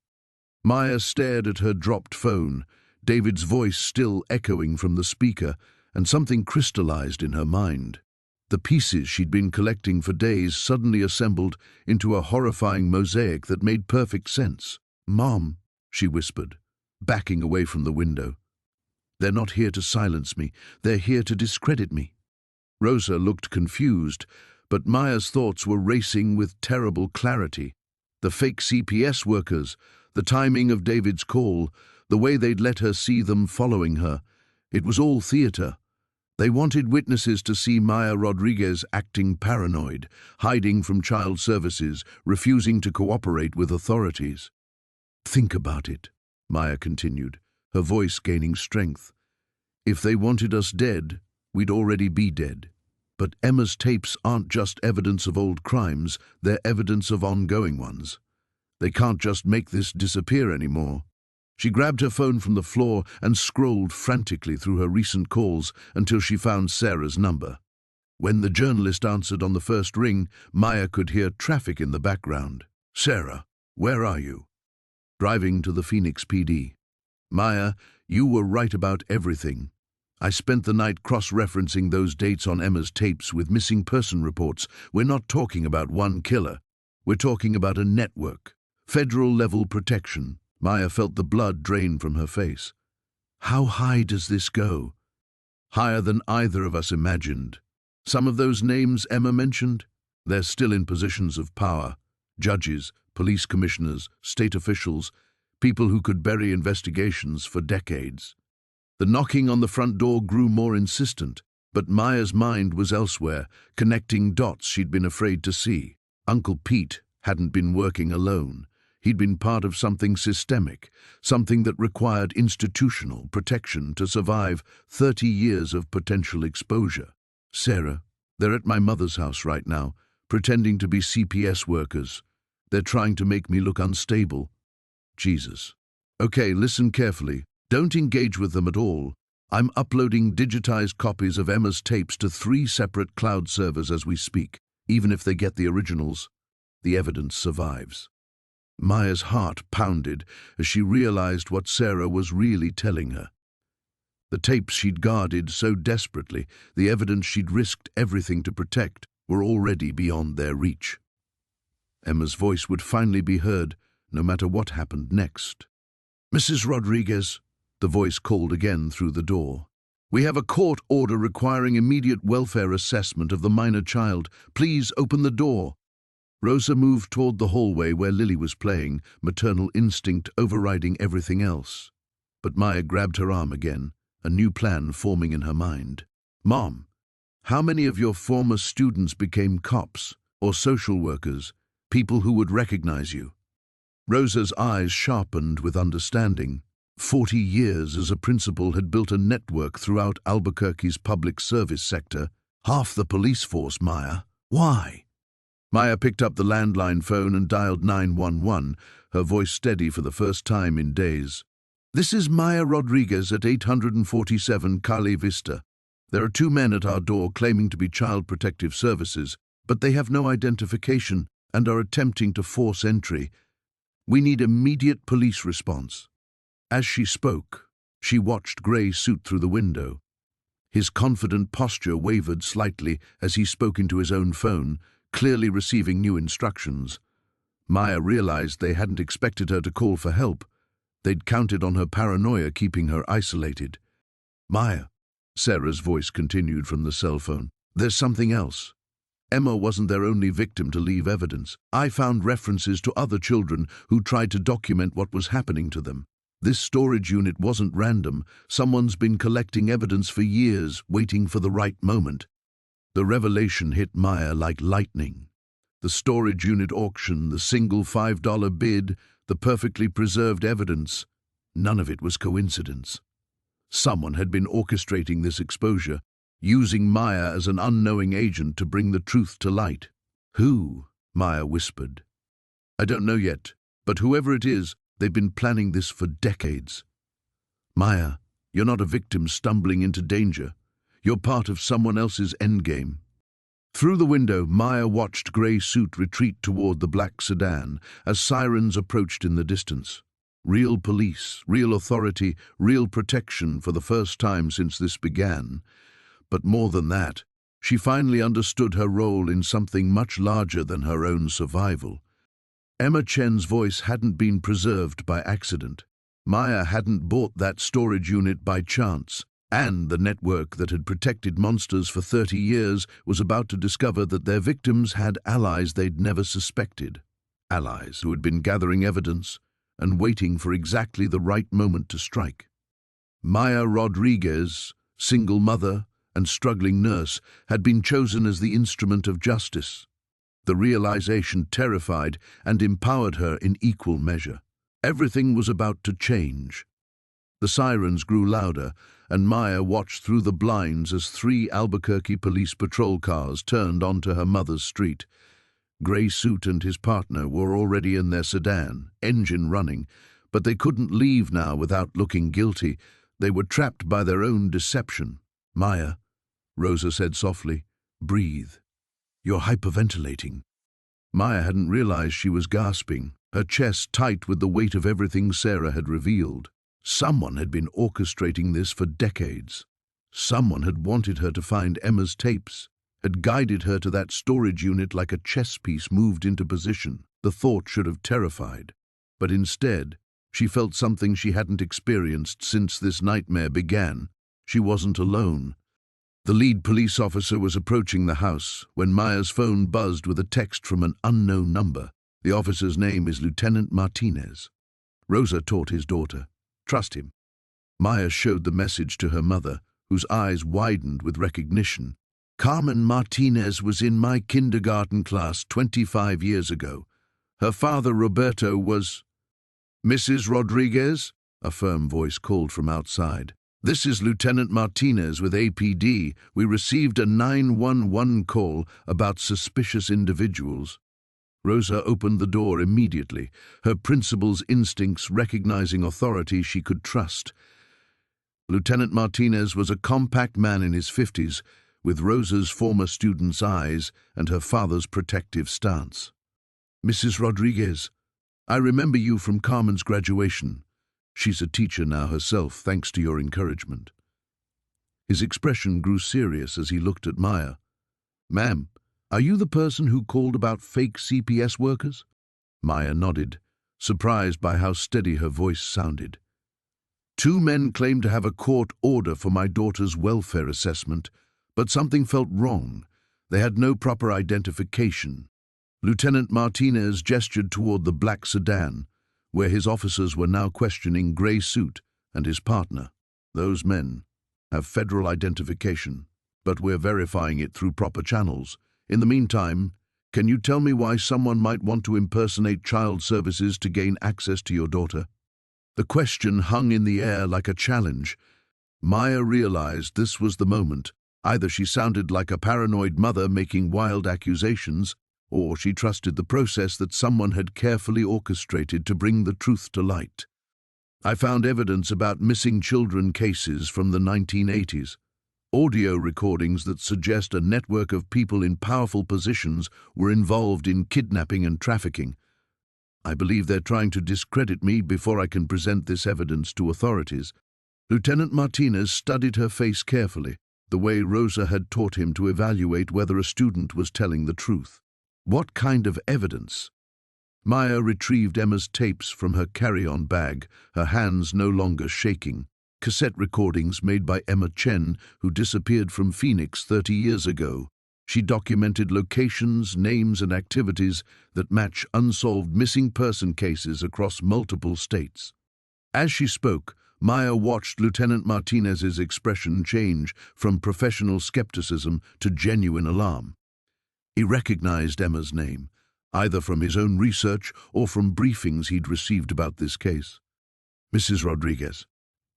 Maya stared at her dropped phone, David's voice still echoing from the speaker, and something crystallized in her mind. The pieces she'd been collecting for days suddenly assembled into a horrifying mosaic that made perfect sense. "Mom," she whispered, backing away from the window. "They're not here to silence me. They're here to discredit me." Rosa looked confused, but Maya's thoughts were racing with terrible clarity. The fake CPS workers, the timing of David's call, the way they'd let her see them following her. It was all theater. They wanted witnesses to see Maya Rodriguez acting paranoid, hiding from child services, refusing to cooperate with authorities. "Think about it," Maya continued, her voice gaining strength. "If they wanted us dead, we'd already be dead. But Emma's tapes aren't just evidence of old crimes, they're evidence of ongoing ones. They can't just make this disappear anymore." She grabbed her phone from the floor and scrolled frantically through her recent calls until she found Sarah's number. When the journalist answered on the first ring, Maya could hear traffic in the background. "Sarah, where are you?" "Driving to the Phoenix PD. Maya, you were right about everything. I spent the night cross-referencing those dates on Emma's tapes with missing person reports. We're not talking about one killer. We're talking about a network. Federal-level protection. Maya felt the blood drain from her face. How high does this go? Higher than either of us imagined. Some of those names Emma mentioned, they're still in positions of power. Judges, police commissioners, state officials, people who could bury investigations for decades. The knocking on the front door grew more insistent, but Maya's mind was elsewhere, connecting dots she'd been afraid to see. Uncle Pete hadn't been working alone. He'd been part of something systemic, something that required institutional protection to survive 30 years of potential exposure. Sarah, they're at my mother's house right now, pretending to be CPS workers. They're trying to make me look unstable. Jesus. Okay, listen carefully. Don't engage with them at all. I'm uploading digitized copies of Emma's tapes to 3 separate cloud servers as we speak. Even if they get the originals, the evidence survives. Maya's heart pounded as she realized what Sarah was really telling her. The tapes she'd guarded so desperately, the evidence she'd risked everything to protect, were already beyond their reach. Emma's voice would finally be heard, no matter what happened next. Mrs. Rodriguez, the voice called again through the door. We have a court order requiring immediate welfare assessment of the minor child. Please open the door. Rosa moved toward the hallway where Lily was playing, maternal instinct overriding everything else. But Maya grabbed her arm again, a new plan forming in her mind. Mom, how many of your former students became cops or social workers, people who would recognize you? Rosa's eyes sharpened with understanding. 40 years as a principal had built a network throughout Albuquerque's public service sector. Half the police force, Maya. Why? Maya picked up the landline phone and dialed 911, her voice steady for the first time in days. This is Maya Rodriguez at 847 Calle Vista. There are 2 men at our door claiming to be Child Protective Services, but they have no identification and are attempting to force entry. We need immediate police response. As she spoke, she watched Gray suit through the window. His confident posture wavered slightly as he spoke into his own phone, clearly receiving new instructions. Maya realized they hadn't expected her to call for help. They'd counted on her paranoia keeping her isolated. Maya, Sarah's voice continued from the cell phone, there's something else. Emma wasn't their only victim to leave evidence. I found references to other children who tried to document what was happening to them. This storage unit wasn't random. Someone's been collecting evidence for years, waiting for the right moment. The revelation hit Maya like lightning. The storage unit auction, the single $5 bid, the perfectly preserved evidence. None of it was coincidence. Someone had been orchestrating this exposure, using Maya as an unknowing agent to bring the truth to light. Who? Maya whispered. I don't know yet, but whoever it is, they've been planning this for decades. Maya, you're not a victim stumbling into danger. You're part of someone else's endgame. Through the window, Maya watched Gray suit retreat toward the black sedan as sirens approached in the distance. Real police, real authority, real protection for the first time since this began. But more than that, she finally understood her role in something much larger than her own survival. Emma Chen's voice hadn't been preserved by accident. Maya hadn't bought that storage unit by chance, and the network that had protected monsters for 30 years was about to discover that their victims had allies they'd never suspected. Allies who had been gathering evidence and waiting for exactly the right moment to strike. Maya Rodriguez, single mother and struggling nurse, had been chosen as the instrument of justice. The realization terrified and empowered her in equal measure. Everything was about to change. The sirens grew louder, and Maya watched through the blinds as 3 Albuquerque police patrol cars turned onto her mother's street. Gray suit and his partner were already in their sedan, engine running, but they couldn't leave now without looking guilty. They were trapped by their own deception. Maya, Rosa said softly, breathe. You're hyperventilating. Maya hadn't realized she was gasping, her chest tight with the weight of everything Sarah had revealed. Someone had been orchestrating this for decades. Someone had wanted her to find Emma's tapes, had guided her to that storage unit like a chess piece moved into position. The thought should have terrified, but instead, she felt something she hadn't experienced since this nightmare began. She wasn't alone. The lead police officer was approaching the house when Maya's phone buzzed with a text from an unknown number. The officer's name is Lieutenant Martinez. Rosa taught his daughter, "Trust him." Maya showed the message to her mother, whose eyes widened with recognition. "Carmen Martinez was in my kindergarten class 25 years ago. Her father, Roberto, was—" "Mrs. Rodriguez?" a firm voice called from outside. "This is Lieutenant Martinez with APD. We received a 911 call about suspicious individuals." Rosa opened the door immediately, her principal's instincts recognizing authority she could trust. Lieutenant Martinez was a compact man in his 50s, with Rosa's former student's eyes and her father's protective stance. "Mrs. Rodriguez, I remember you from Carmen's graduation. She's a teacher now herself, thanks to your encouragement." His expression grew serious as he looked at Maya. "Ma'am, are you the person who called about fake CPS workers?" Maya nodded, surprised by how steady her voice sounded. "Two men claimed to have a court order for my daughter's welfare assessment, but something felt wrong. They had no proper identification." Lieutenant Martinez gestured toward the black sedan, where his officers were now questioning Gray Suit and his partner. "Those men have federal identification, but we're verifying it through proper channels. In the meantime, can you tell me why someone might want to impersonate child services to gain access to your daughter?" The question hung in the air like a challenge. Maya realized this was the moment. Either she sounded like a paranoid mother making wild accusations, or she trusted the process that someone had carefully orchestrated to bring the truth to light. "I found evidence about missing children cases from the 1980s. Audio recordings that suggest a network of people in powerful positions were involved in kidnapping and trafficking. I believe they're trying to discredit me before I can present this evidence to authorities." Lieutenant Martinez studied her face carefully, the way Rosa had taught him to evaluate whether a student was telling the truth. "What kind of evidence?" Maya retrieved Emma's tapes from her carry-on bag, her hands no longer shaking. Cassette recordings made by Emma Chen, who disappeared from Phoenix 30 years ago. She documented locations, names, and activities that match unsolved missing person cases across multiple states. As she spoke, Maya watched Lieutenant Martinez's expression change from professional skepticism to genuine alarm. He recognized Emma's name, either from his own research or from briefings he'd received about this case. "Mrs. Rodriguez,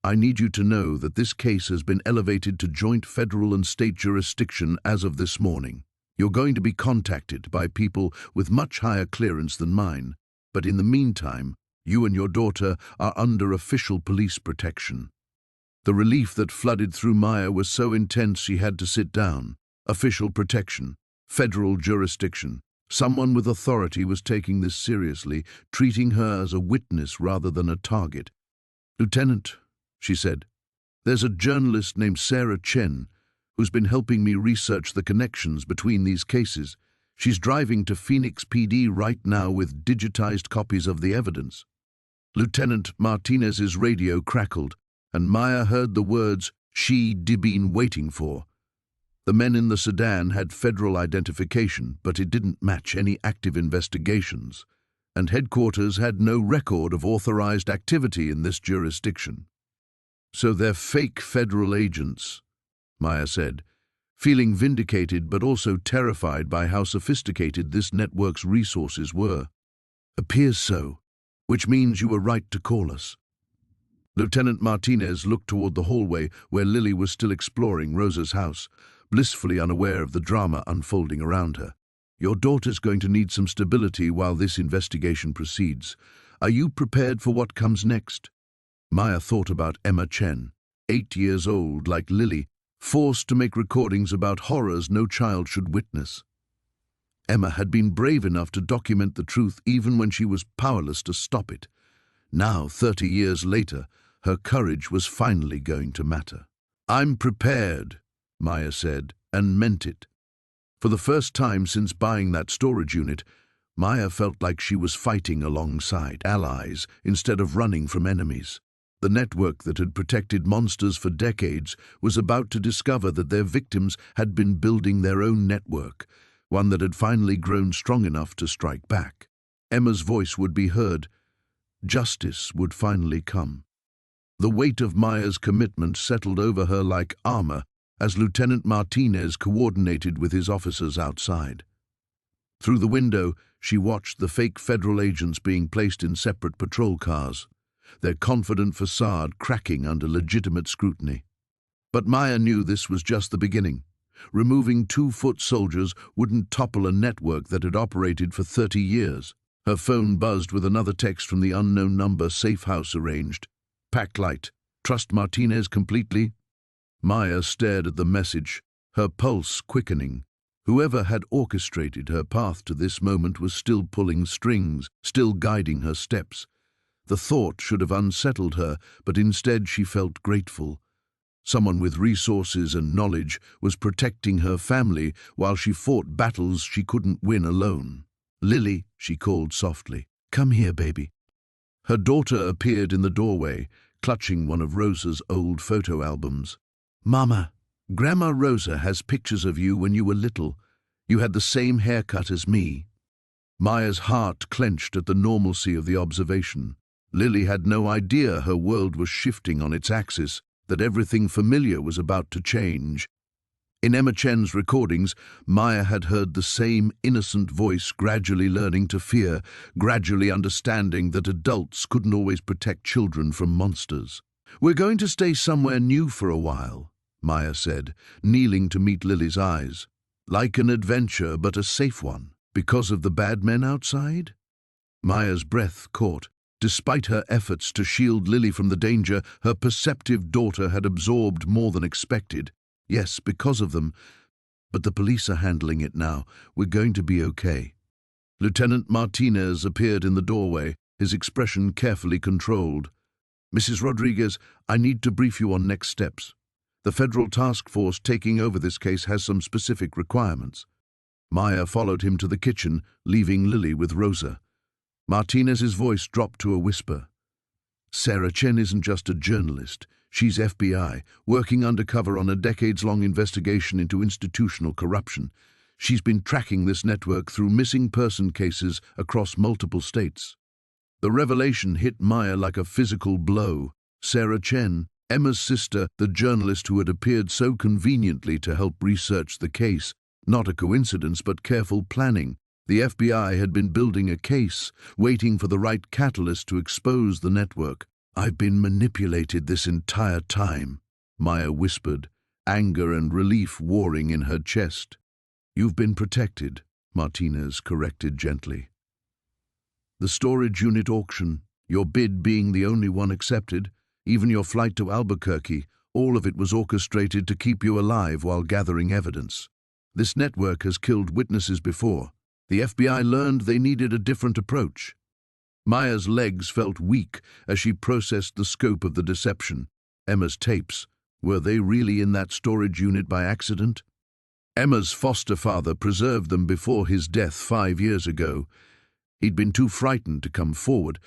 I need you to know that this case has been elevated to joint federal and state jurisdiction as of this morning. You're going to be contacted by people with much higher clearance than mine, but in the meantime, you and your daughter are under official police protection." The relief that flooded through Maya was so intense she had to sit down. Official protection. Federal jurisdiction. Someone with authority was taking this seriously, treating her as a witness rather than a target. "Lieutenant," she said, "there's a journalist named Sarah Chen who's been helping me research the connections between these cases. She's driving to Phoenix PD right now with digitized copies of the evidence." Lieutenant Martinez's radio crackled, and Maya heard the words she'd been waiting for. The men in the sedan had federal identification, but it didn't match any active investigations, and headquarters had no record of authorized activity in this jurisdiction. "So they're fake federal agents," Maya said, feeling vindicated but also terrified by how sophisticated this network's resources were. "Appears so, which means you were right to call us." Lieutenant Martinez looked toward the hallway where Lily was still exploring Rosa's house, blissfully unaware of the drama unfolding around her. "Your daughter's going to need some stability while this investigation proceeds. Are you prepared for what comes next?" Maya thought about Emma Chen, 8 years old like Lily, forced to make recordings about horrors no child should witness. Emma had been brave enough to document the truth even when she was powerless to stop it. Now, 30 years later, her courage was finally going to matter. "I'm prepared," Maya said, and meant it. For the first time since buying that storage unit, Maya felt like she was fighting alongside allies instead of running from enemies. The network that had protected monsters for decades was about to discover that their victims had been building their own network, one that had finally grown strong enough to strike back. Emma's voice would be heard. Justice would finally come. The weight of Maya's commitment settled over her like armor as Lieutenant Martinez coordinated with his officers outside. Through the window, she watched the fake federal agents being placed in separate patrol cars, their confident facade cracking under legitimate scrutiny. But Maya knew this was just the beginning. Removing 2-foot soldiers wouldn't topple a network that had operated for 30 years. Her phone buzzed with another text from the unknown number. "Safe house arranged. Pack light. Trust Martinez completely." Maya stared at the message, her pulse quickening. Whoever had orchestrated her path to this moment was still pulling strings, still guiding her steps. The thought should have unsettled her, but instead she felt grateful. Someone with resources and knowledge was protecting her family while she fought battles she couldn't win alone. "Lily," she called softly. "Come here, baby." Her daughter appeared in the doorway, clutching one of Rosa's old photo albums. "Mama, Grandma Rosa has pictures of you when you were little. You had the same haircut as me." Maya's heart clenched at the normalcy of the observation. Lily had no idea her world was shifting on its axis, that everything familiar was about to change. In Emma Chen's recordings, Maya had heard the same innocent voice gradually learning to fear, gradually understanding that adults couldn't always protect children from monsters. "We're going to stay somewhere new for a while," Maya said, kneeling to meet Lily's eyes. "Like an adventure, but a safe one. Because of the bad men outside?" Maya's breath caught. Despite her efforts to shield Lily from the danger, her perceptive daughter had absorbed more than expected. "Yes, because of them. But the police are handling it now. We're going to be okay." Lieutenant Martinez appeared in the doorway, his expression carefully controlled. "Mrs. Rodriguez, I need to brief you on next steps. The federal task force taking over this case has some specific requirements." Maya followed him to the kitchen, leaving Lily with Rosa. Martinez's voice dropped to a whisper. "Sarah Chen isn't just a journalist. She's FBI, working undercover on a decades-long investigation into institutional corruption. She's been tracking this network through missing person cases across multiple states." The revelation hit Maya like a physical blow. Sarah Chen, Emma's sister, the journalist who had appeared so conveniently to help research the case. Not a coincidence, but careful planning. The FBI had been building a case, waiting for the right catalyst to expose the network. "I've been manipulated this entire time," Maya whispered, anger and relief warring in her chest. "You've been protected," Martinez corrected gently. "The storage unit auction, your bid being the only one accepted, even your flight to Albuquerque, all of it was orchestrated to keep you alive while gathering evidence. This network has killed witnesses before. The FBI learned they needed a different approach." Maya's legs felt weak as she processed the scope of the deception. Emma's tapes, were they really in that storage unit by accident? Emma's foster father preserved them before his death 5 years ago. He'd been too frightened to come forward,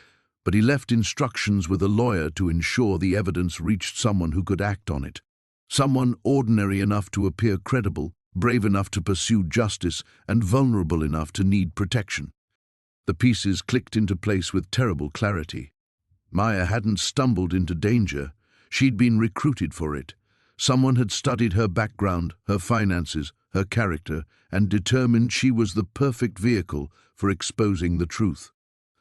but he left instructions with a lawyer to ensure the evidence reached someone who could act on it. Someone ordinary enough to appear credible, brave enough to pursue justice, and vulnerable enough to need protection. The pieces clicked into place with terrible clarity. Maya hadn't stumbled into danger. She'd been recruited for it. Someone had studied her background, her finances, her character, and determined she was the perfect vehicle for exposing the truth.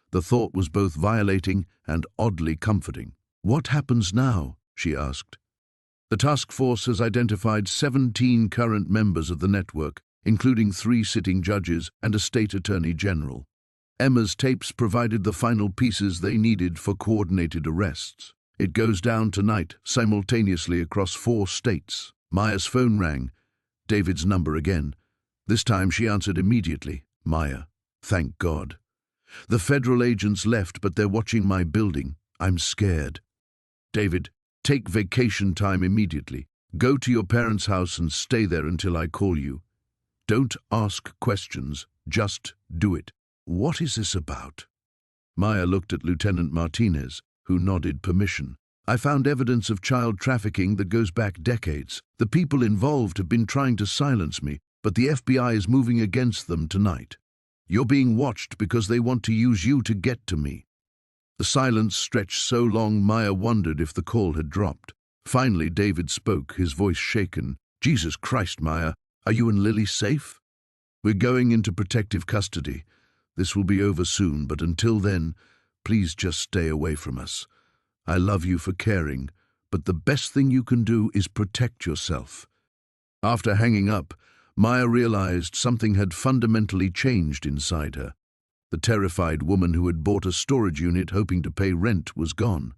The thought was both violating and oddly comforting. "What happens now?" she asked. "The task force has identified 17 current members of the network, including 3 sitting judges and a state attorney general. Emma's tapes provided the final pieces they needed for coordinated arrests. It goes down tonight, simultaneously across 4 states." Maya's phone rang. David's number again. This time she answered immediately. "Maya, thank God. The federal agents left, but they're watching my building. I'm scared." "David, take vacation time immediately. Go to your parents' house and stay there until I call you. Don't ask questions, just do it." "What is this about?" Maya looked at Lieutenant Martinez, who nodded permission. "I found evidence of child trafficking that goes back decades. The people involved have been trying to silence me, but the FBI is moving against them tonight. You're being watched because they want to use you to get to me." The silence stretched so long Maya wondered if the call had dropped. Finally, David spoke, his voice shaken. "Jesus Christ, Maya, are you and Lily safe?" "We're going into protective custody. This will be over soon, but until then, please just stay away from us. I love you for caring, but the best thing you can do is protect yourself." After hanging up, Maya realized something had fundamentally changed inside her. The terrified woman who had bought a storage unit hoping to pay rent was gone.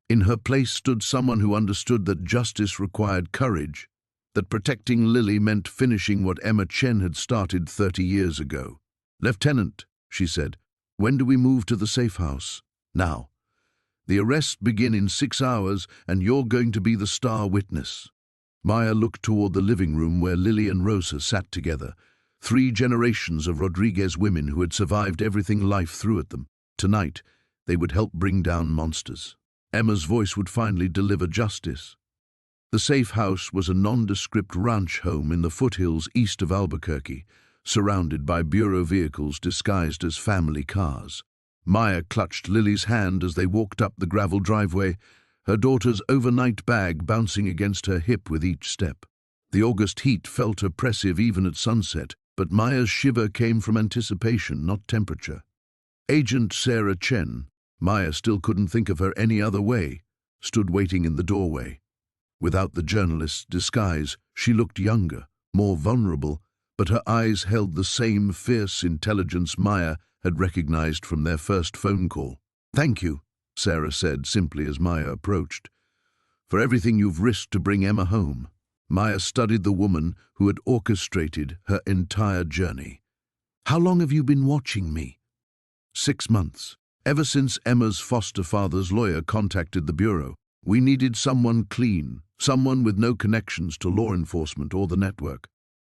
In her place stood someone who understood that justice required courage, that protecting Lily meant finishing what Emma Chen had started 30 years ago. "Lieutenant," she said, "when do we move to the safe house?" "Now. The arrests begin in 6 hours, and you're going to be the star witness." Maya looked toward the living room where Lily and Rosa sat together, 3 generations of Rodriguez women who had survived everything life threw at them. Tonight, they would help bring down monsters. Emma's voice would finally deliver justice. The safe house was a nondescript ranch home in the foothills east of Albuquerque, surrounded by bureau vehicles disguised as family cars. Maya clutched Lily's hand as they walked up the gravel driveway, her daughter's overnight bag bouncing against her hip with each step. The August heat felt oppressive even at sunset, but Maya's shiver came from anticipation, not temperature. Agent Sarah Chen, Maya still couldn't think of her any other way, stood waiting in the doorway. Without the journalist's disguise, she looked younger, more vulnerable, but her eyes held the same fierce intelligence Maya had recognized from their first phone call. "Thank you," Sarah said simply as Maya approached, "for everything you've risked to bring Emma home." Maya studied the woman who had orchestrated her entire journey. "How long have you been watching me?" 6 months. Ever since Emma's foster father's lawyer contacted the bureau. We needed someone clean, someone with no connections to law enforcement or the network.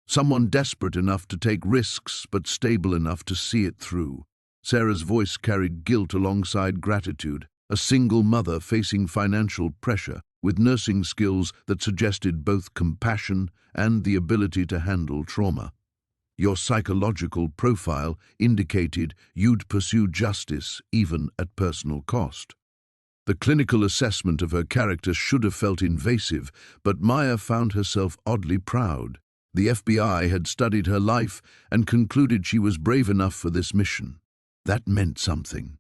Someone desperate enough to take risks but stable enough to see it through." Sarah's voice carried guilt alongside gratitude, a single mother facing financial pressure with nursing skills that suggested both compassion and the ability to handle trauma. "Your psychological profile indicated you'd pursue justice even at personal cost." The clinical assessment of her character should have felt invasive, but Maya found herself oddly proud. The FBI had studied her life and concluded she was brave enough for this mission. That meant something.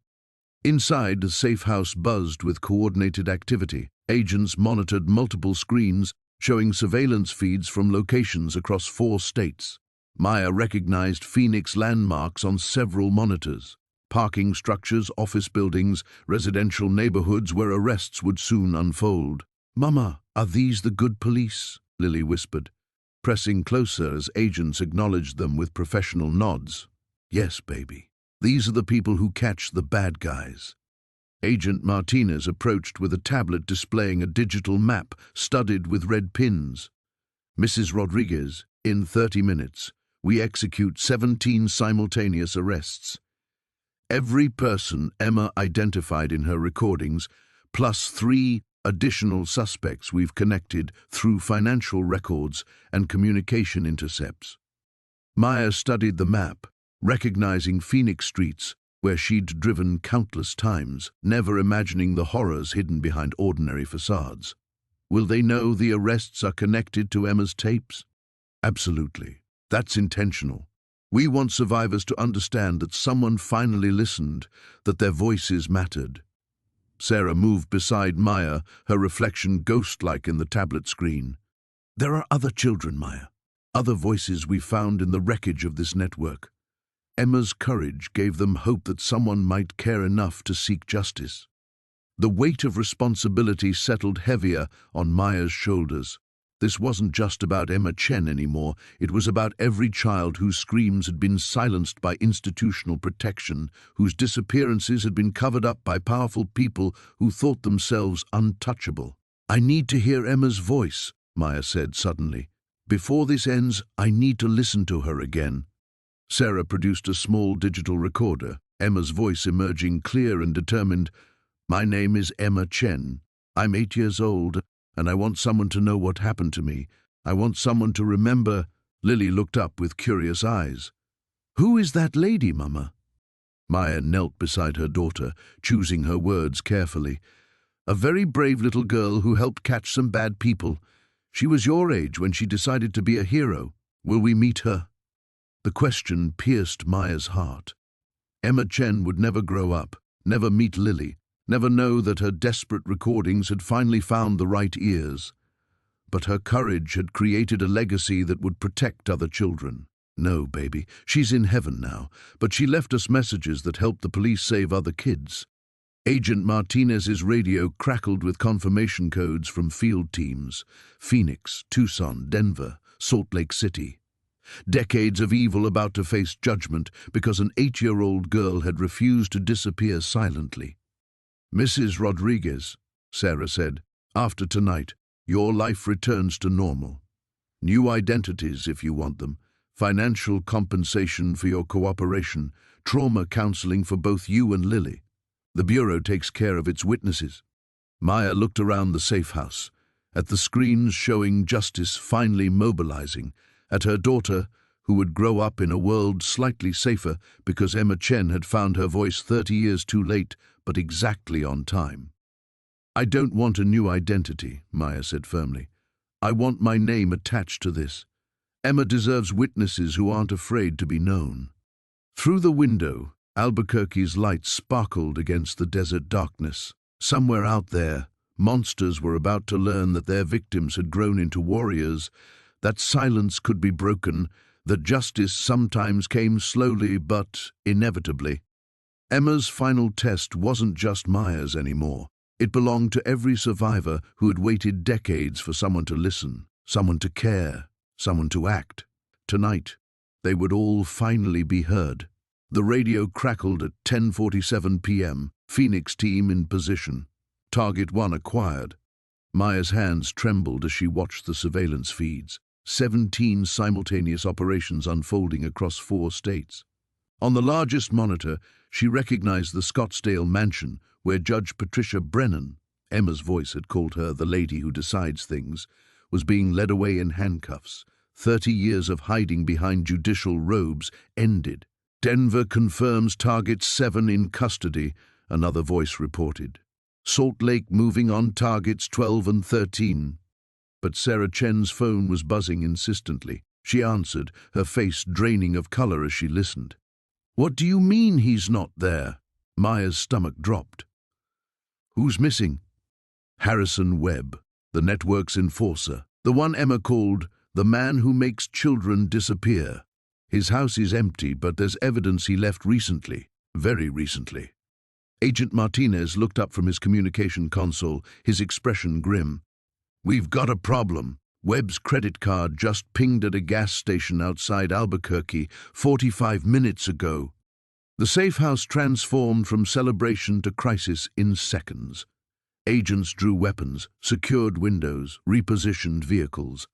Inside, the safe house buzzed with coordinated activity. Agents monitored multiple screens, showing surveillance feeds from locations across 4 states. Maya recognized Phoenix landmarks on several monitors. Parking structures, office buildings, residential neighborhoods where arrests would soon unfold. "Mama, are these the good police?" Lily whispered, pressing closer as agents acknowledged them with professional nods. "Yes, baby. These are the people who catch the bad guys." Agent Martinez approached with a tablet displaying a digital map studded with red pins. "Mrs. Rodriguez, in 30 minutes, we execute 17 simultaneous arrests. Every person Emma identified in her recordings, plus 3 additional suspects we've connected through financial records and communication intercepts." Maya studied the map, recognizing Phoenix streets where she'd driven countless times, never imagining the horrors hidden behind ordinary facades. Will they know the arrests are connected to Emma's tapes? Absolutely. That's intentional. We want survivors to understand that someone finally listened, that their voices mattered. Sarah moved beside Maya, her reflection ghost-like in the tablet screen. "There are other children, Maya. Other voices we found in the wreckage of this network. Emma's courage gave them hope that someone might care enough to seek justice." The weight of responsibility settled heavier on Maya's shoulders. This wasn't just about Emma Chen anymore, it was about every child whose screams had been silenced by institutional protection, whose disappearances had been covered up by powerful people who thought themselves untouchable. "I need to hear Emma's voice," Maya said suddenly. "Before this ends, I need to listen to her again." Sarah produced a small digital recorder, Emma's voice emerging clear and determined. "My name is Emma Chen. I'm 8 years old, and I want someone to know what happened to me. I want someone to remember." Lily looked up with curious eyes. "Who is that lady, Mama?" Maya knelt beside her daughter, choosing her words carefully. "A very brave little girl who helped catch some bad people. She was your age when she decided to be a hero. Will we meet her?" The question pierced Maya's heart. Emma Chen would never grow up, never meet Lily, never know that her desperate recordings had finally found the right ears. But her courage had created a legacy that would protect other children. "No, baby, she's in heaven now, but she left us messages that helped the police save other kids." Agent Martinez's radio crackled with confirmation codes from field teams: Phoenix, Tucson, Denver, Salt Lake City. Decades of evil about to face judgment because an 8-year-old girl had refused to disappear silently. "Mrs. Rodriguez," Sarah said, "after tonight, your life returns to normal. New identities if you want them, financial compensation for your cooperation, trauma counseling for both you and Lily. The Bureau takes care of its witnesses." Maya looked around the safe house, at the screens showing justice finally mobilizing, at her daughter, who would grow up in a world slightly safer because Emma Chen had found her voice 30 years too late, but exactly on time. "I don't want a new identity," Maya said firmly. "I want my name attached to this. Emma deserves witnesses who aren't afraid to be known." Through the window, Albuquerque's lights sparkled against the desert darkness. Somewhere out there, monsters were about to learn that their victims had grown into warriors, that silence could be broken, that justice sometimes came slowly but inevitably. Emma's final test wasn't just Maya's anymore. It belonged to every survivor who had waited decades for someone to listen, someone to care, someone to act. Tonight, they would all finally be heard. The radio crackled at 10:47 p.m., Phoenix team in position. Target 1 acquired. Maya's hands trembled as she watched the surveillance feeds. 17 simultaneous operations unfolding across 4 states. On the largest monitor, she recognized the Scottsdale mansion where Judge Patricia Brennan, Emma's voice had called her the lady who decides things, was being led away in handcuffs. 30 years of hiding behind judicial robes ended. "Denver confirms target 7 in custody," another voice reported. "Salt Lake moving on targets 12 and 13. But Sarah Chen's phone was buzzing insistently. She answered, her face draining of color as she listened. "What do you mean he's not there?" Maya's stomach dropped. "Who's missing?" "Harrison Webb, the network's enforcer, the one Emma called the man who makes children disappear. His house is empty, but there's evidence he left recently, very recently." Agent Martinez looked up from his communication console, his expression grim. "We've got a problem. Webb's credit card just pinged at a gas station outside Albuquerque 45 minutes ago." The safe house transformed from celebration to crisis in seconds. Agents drew weapons, secured windows, repositioned vehicles.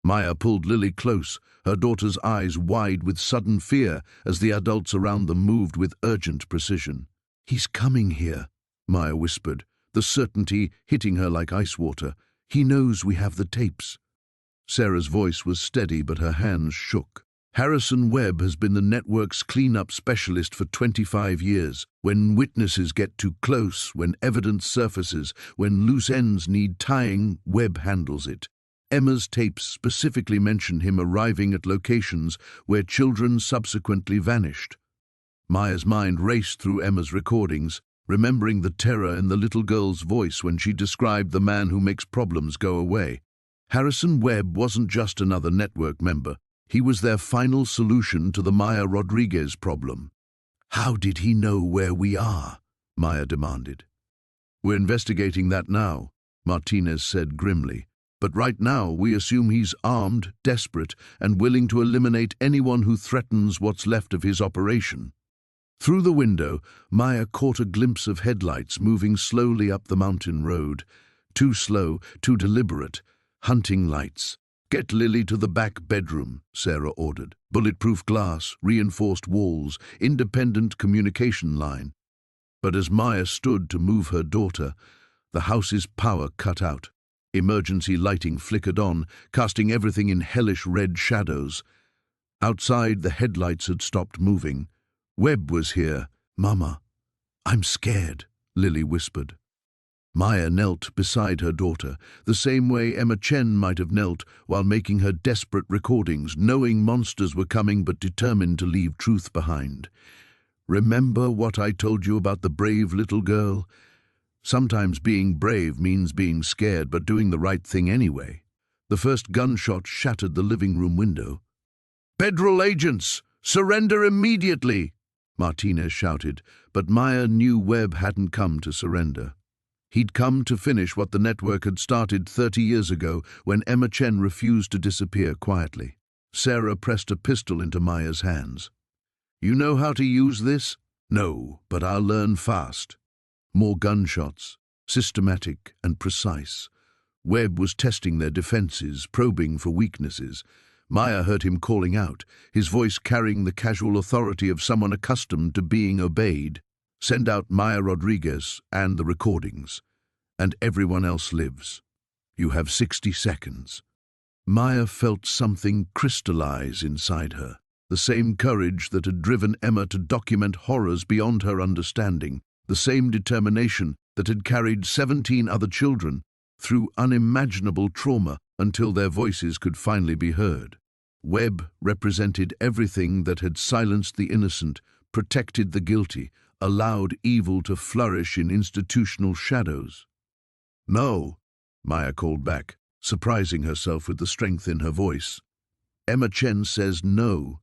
Maya pulled Lily close, her daughter's eyes wide with sudden fear as the adults around them moved with urgent precision. "He's coming here," Maya whispered, the certainty hitting her like ice water. "He knows we have the tapes." Sarah's voice was steady, but her hands shook. "Harrison Webb has been the network's cleanup specialist for 25 years. When witnesses get too close, when evidence surfaces, when loose ends need tying, Webb handles it. Emma's tapes specifically mention him arriving at locations where children subsequently vanished." Maya's mind raced through Emma's recordings, remembering the terror in the little girl's voice when she described the man who makes problems go away. Harrison Webb wasn't just another network member. He was their final solution to the Maya Rodriguez problem. "How did he know where we are?" Maya demanded. "We're investigating that now," Martinez said grimly. "But right now we assume he's armed, desperate, and willing to eliminate anyone who threatens what's left of his operation." Through the window, Maya caught a glimpse of headlights moving slowly up the mountain road. Too slow, too deliberate. Hunting lights. Get Lily to the back bedroom, Sarah ordered. Bulletproof glass, reinforced walls, independent communication line. But as Maya stood to move her daughter, the house's power cut out. Emergency lighting flickered on, casting everything in hellish red shadows. Outside, the headlights had stopped moving. Webb was here. "Mama, I'm scared," Lily whispered. Maya knelt beside her daughter, the same way Emma Chen might have knelt while making her desperate recordings, knowing monsters were coming but determined to leave truth behind. "Remember what I told you about the brave little girl? Sometimes being brave means being scared but doing the right thing anyway." The first gunshot shattered the living room window. "Federal agents, surrender immediately!" Martinez shouted, but Maya knew Webb hadn't come to surrender. He'd come to finish what the network had started 30 years ago when Emma Chen refused to disappear quietly. Sarah pressed a pistol into Maya's hands. "You know how to use this?" "No, but I'll learn fast." More gunshots, systematic and precise. Webb was testing their defenses, probing for weaknesses. Maya heard him calling out, his voice carrying the casual authority of someone accustomed to being obeyed. "Send out Maya Rodriguez and the recordings, and everyone else lives. You have 60 seconds. Maya felt something crystallize inside her, the same courage that had driven Emma to document horrors beyond her understanding, the same determination that had carried 17 other children through unimaginable trauma until their voices could finally be heard. Webb represented everything that had silenced the innocent, protected the guilty, allowed evil to flourish in institutional shadows. "No," Maya called back, surprising herself with the strength in her voice. "Emma Chen says no.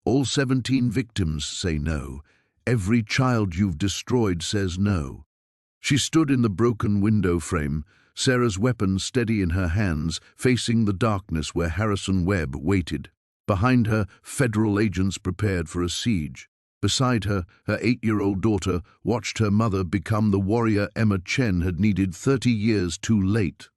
All 17 victims say no. Every child you've destroyed says no." She stood in the broken window frame, Sarah's weapon steady in her hands, facing the darkness where Harrison Webb waited. Behind her, federal agents prepared for a siege. Beside her, her 8-year-old daughter watched her mother become the warrior Emma Chen had needed 30 years too late.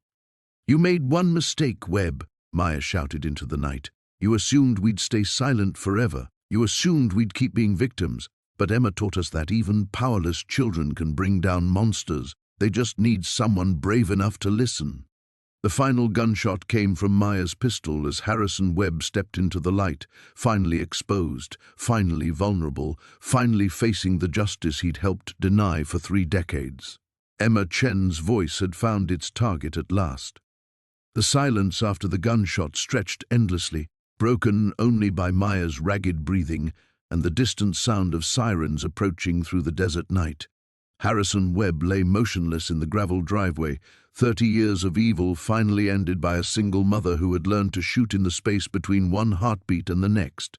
"You made one mistake, Webb," Maya shouted into the night. "You assumed we'd stay silent forever. You assumed we'd keep being victims. But Emma taught us that even powerless children can bring down monsters. They just need someone brave enough to listen." The final gunshot came from Maya's pistol as Harrison Webb stepped into the light, finally exposed, finally vulnerable, finally facing the justice he'd helped deny for 3 decades. Emma Chen's voice had found its target at last. The silence after the gunshot stretched endlessly, broken only by Maya's ragged breathing and the distant sound of sirens approaching through the desert night. Harrison Webb lay motionless in the gravel driveway, 30 years of evil finally ended by a single mother who had learned to shoot in the space between one heartbeat and the next.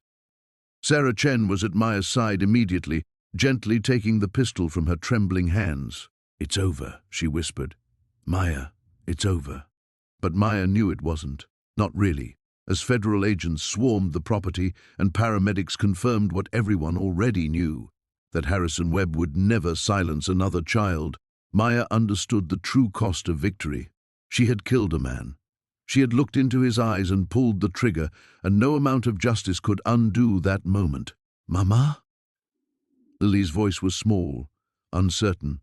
Sarah Chen was at Maya's side immediately, gently taking the pistol from her trembling hands. "It's over," she whispered. "Maya, it's over." But Maya knew it wasn't. Not really. As federal agents swarmed the property and paramedics confirmed what everyone already knew, that Harrison Webb would never silence another child, Maya understood the true cost of victory. She had killed a man. She had looked into his eyes and pulled the trigger, and no amount of justice could undo that moment. "Mama?" Lily's voice was small, uncertain.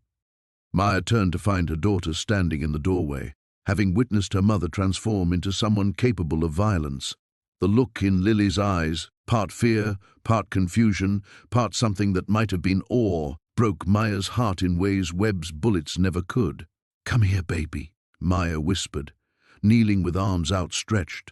Maya turned to find her daughter standing in the doorway, having witnessed her mother transform into someone capable of violence. The look in Lily's eyes, part fear, part confusion, part something that might have been awe, broke Maya's heart in ways Webb's bullets never could. "Come here, baby," Maya whispered, kneeling with arms outstretched.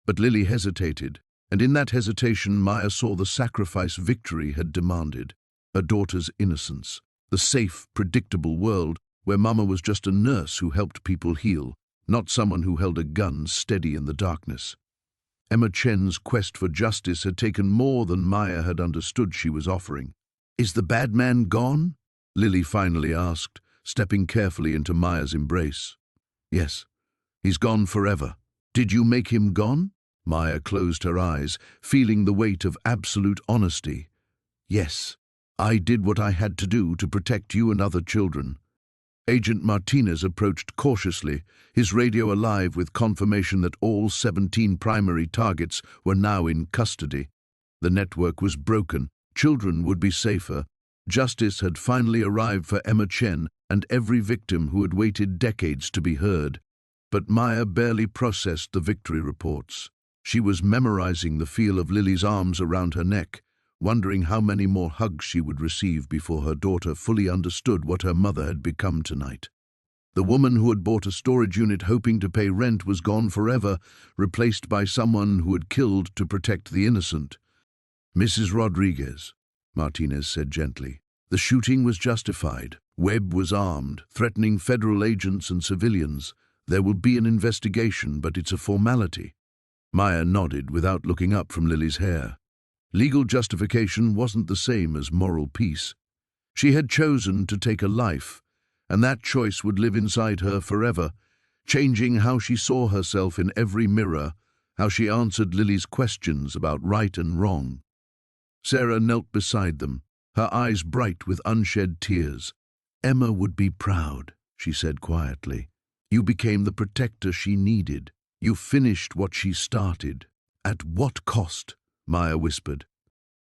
But Lily hesitated, and in that hesitation Maya saw the sacrifice victory had demanded. Her daughter's innocence, the safe, predictable world where Mama was just a nurse who helped people heal, not someone who held a gun steady in the darkness. Emma Chen's quest for justice had taken more than Maya had understood she was offering. "Is the bad man gone?" Lily finally asked, stepping carefully into Maya's embrace. "Yes, he's gone forever." "Did you make him gone?" Maya closed her eyes, feeling the weight of absolute honesty. "Yes, I did what I had to do to protect you and other children." Agent Martinez approached cautiously, his radio alive with confirmation that all 17 primary targets were now in custody. The network was broken. Children would be safer. Justice had finally arrived for Emma Chen and every victim who had waited decades to be heard. But Maya barely processed the victory reports. She was memorizing the feel of Lily's arms around her neck, wondering how many more hugs she would receive before her daughter fully understood what her mother had become tonight. The woman who had bought a storage unit hoping to pay rent was gone forever, replaced by someone who had killed to protect the innocent. "Mrs. Rodriguez," Martinez said gently, "the shooting was justified. Webb was armed, threatening federal agents and civilians. There will be an investigation, but it's a formality." Maya nodded without looking up from Lily's hair. Legal justification wasn't the same as moral peace. She had chosen to take a life, and that choice would live inside her forever, changing how she saw herself in every mirror, how she answered Lily's questions about right and wrong. Sarah knelt beside them, her eyes bright with unshed tears. "Emma would be proud," she said quietly. "You became the protector she needed. You finished what she started." "At what cost?" Maya whispered.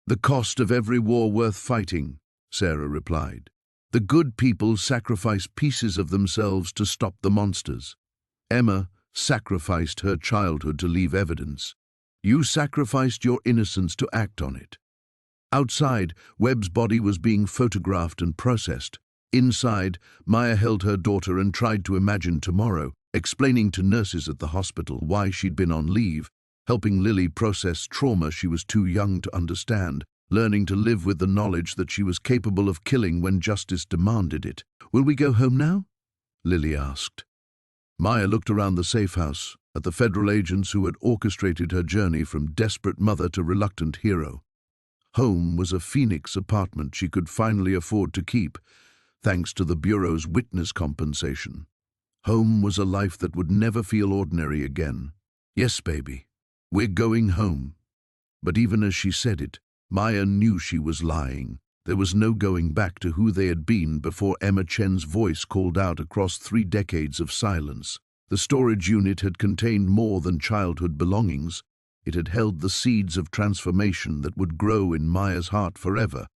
"The cost of every war worth fighting," Sarah replied. "The good people sacrifice pieces of themselves to stop the monsters. Emma sacrificed her childhood to leave evidence. You sacrificed your innocence to act on it." Outside, Webb's body was being photographed and processed. Inside, Maya held her daughter and tried to imagine tomorrow, explaining to nurses at the hospital why she'd been on leave, helping Lily process trauma she was too young to understand, learning to live with the knowledge that she was capable of killing when justice demanded it. "Will we go home now?" Lily asked. Maya looked around the safe house, at the federal agents who had orchestrated her journey from desperate mother to reluctant hero. Home was a Phoenix apartment she could finally afford to keep, thanks to the Bureau's witness compensation. Home was a life that would never feel ordinary again. "Yes, baby, we're going home." But even as she said it, Maya knew she was lying. There was no going back to who they had been before Emma Chen's voice called out across 3 decades of silence. The storage unit had contained more than childhood belongings. It had held the seeds of transformation that would grow in Maya's heart forever.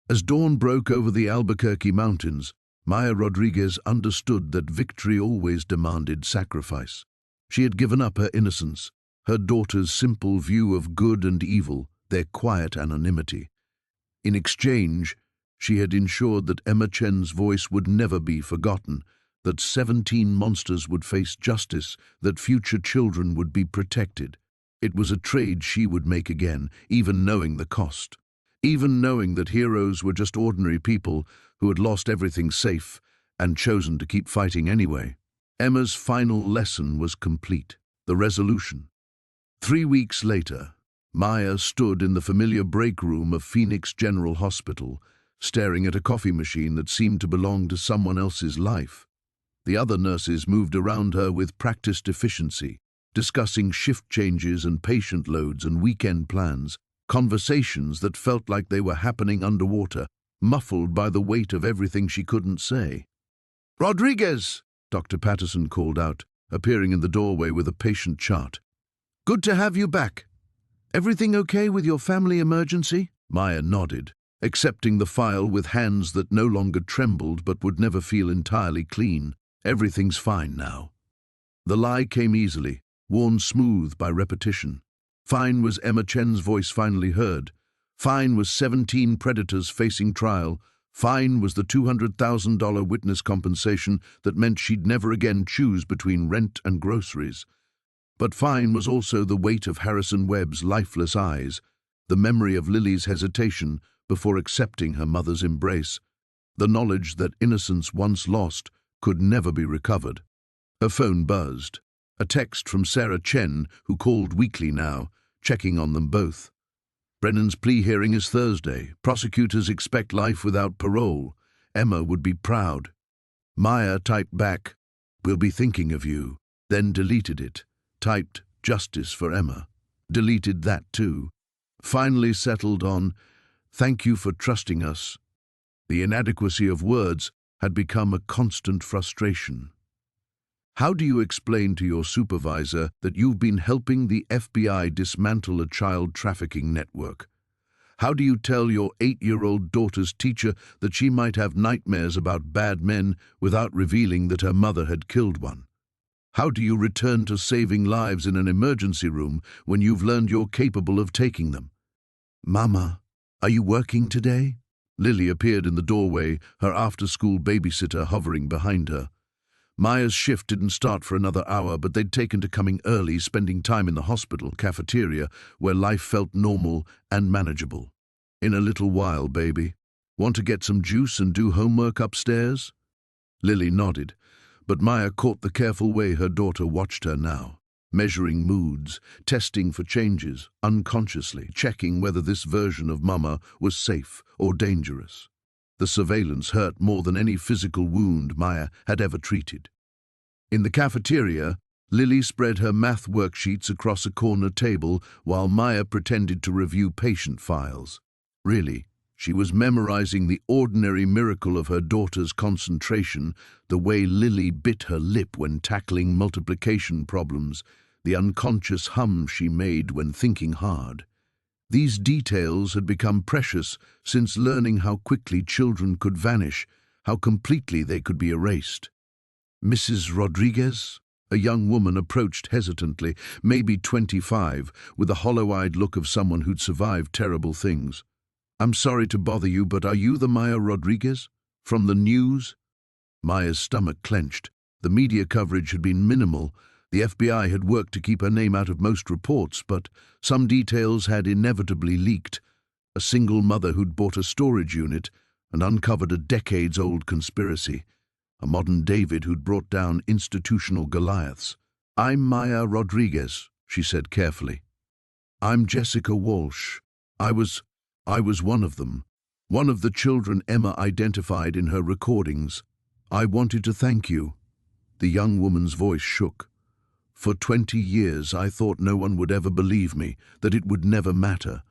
As dawn broke over the Albuquerque mountains, Maya Rodriguez understood that victory always demanded sacrifice. She had given up her innocence, her daughter's simple view of good and evil, their quiet anonymity. In exchange, she had ensured that Emma Chen's voice would never be forgotten, that 17 monsters would face justice, that future children would be protected. It was a trade she would make again, even knowing the cost. Even knowing that heroes were just ordinary people who had lost everything safe and chosen to keep fighting anyway. Emma's final lesson was complete, the resolution. 3 weeks later, Maya stood in the familiar break room of Phoenix General Hospital, staring at a coffee machine that seemed to belong to someone else's life. The other nurses moved around her with practiced efficiency, discussing shift changes and patient loads and weekend plans, conversations that felt like they were happening underwater, muffled by the weight of everything she couldn't say. "Rodriguez!" Dr. Patterson called out, appearing in the doorway with a patient chart. "Good to have you back. Everything okay with your family emergency?" Maya nodded, accepting the file with hands that no longer trembled but would never feel entirely clean. "Everything's fine now." The lie came easily, worn smooth by repetition. Fine was Emma Chen's voice finally heard. Fine was 17 predators facing trial. Fine was the $200,000 witness compensation that meant she'd never again choose between rent and groceries. But fine was also the weight of Harrison Webb's lifeless eyes, the memory of Lily's hesitation before accepting her mother's embrace, the knowledge that innocence once lost could never be recovered. Her phone buzzed. A text from Sarah Chen, who called weekly now, checking on them both. "Brennan's plea hearing is Thursday. Prosecutors expect life without parole. Emma would be proud." Maya typed back, "We'll be thinking of you," then deleted it, typed, "Justice for Emma." Deleted that too. Finally settled on, "Thank you for trusting us." The inadequacy of words had become a constant frustration. How do you explain to your supervisor that you've been helping the FBI dismantle a child trafficking network? How do you tell your 8-year-old daughter's teacher that she might have nightmares about bad men without revealing that her mother had killed one? How do you return to saving lives in an emergency room when you've learned you're capable of taking them? Mama, are you working today? Lily appeared in the doorway, her after-school babysitter hovering behind her. Maya's shift didn't start for another hour, but they'd taken to coming early, spending time in the hospital cafeteria where life felt normal and manageable. In a little while, baby. Want to get some juice and do homework upstairs? Lily nodded, but Maya caught the careful way her daughter watched her now, measuring moods, testing for changes, unconsciously checking whether this version of Mama was safe or dangerous. The surveillance hurt more than any physical wound Maya had ever treated. In the cafeteria, Lily spread her math worksheets across a corner table while Maya pretended to review patient files. Really, she was memorizing the ordinary miracle of her daughter's concentration, the way Lily bit her lip when tackling multiplication problems, the unconscious hum she made when thinking hard. These details had become precious since learning how quickly children could vanish, how completely they could be erased. Mrs. Rodriguez? A young woman approached hesitantly, maybe 25, with a hollow-eyed look of someone who'd survived terrible things. I'm sorry to bother you, but are you the Maya Rodriguez? From the news? Maya's stomach clenched. The media coverage had been minimal. The FBI had worked to keep her name out of most reports, but some details had inevitably leaked. A single mother who'd bought a storage unit and uncovered a decades-old conspiracy. A modern David who'd brought down institutional Goliaths. I'm Maya Rodriguez, she said carefully. I'm Jessica Walsh. I was one of them. One of the children Emma identified in her recordings. I wanted to thank you. The young woman's voice shook. For 20 years I thought no one would ever believe me, that it would never matter.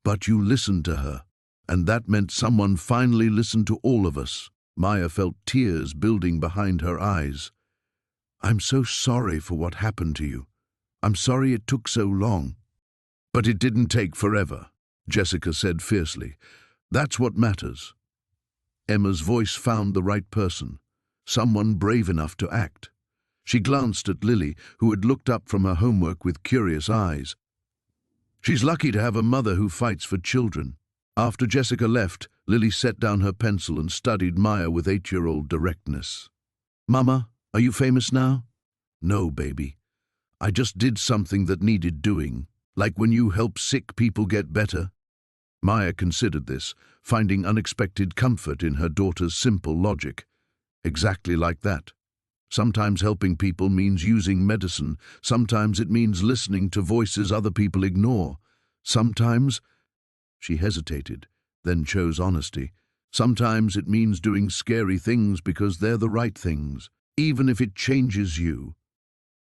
But you listened to her, and that meant someone finally listened to all of us. Maya felt tears building behind her eyes. I'm so sorry for what happened to you. I'm sorry it took so long. But it didn't take forever, Jessica said fiercely. That's what matters. Emma's voice found the right person, someone brave enough to act. She glanced at Lily, who had looked up from her homework with curious eyes. She's lucky to have a mother who fights for children. After Jessica left, Lily set down her pencil and studied Maya with 8-year-old directness. Mama, are you famous now? No, baby. I just did something that needed doing, like when you help sick people get better. Maya considered this, finding unexpected comfort in her daughter's simple logic. Exactly like that. Sometimes helping people means using medicine. Sometimes it means listening to voices other people ignore. Sometimes, she hesitated, then chose honesty. Sometimes it means doing scary things because they're the right things, even if it changes you.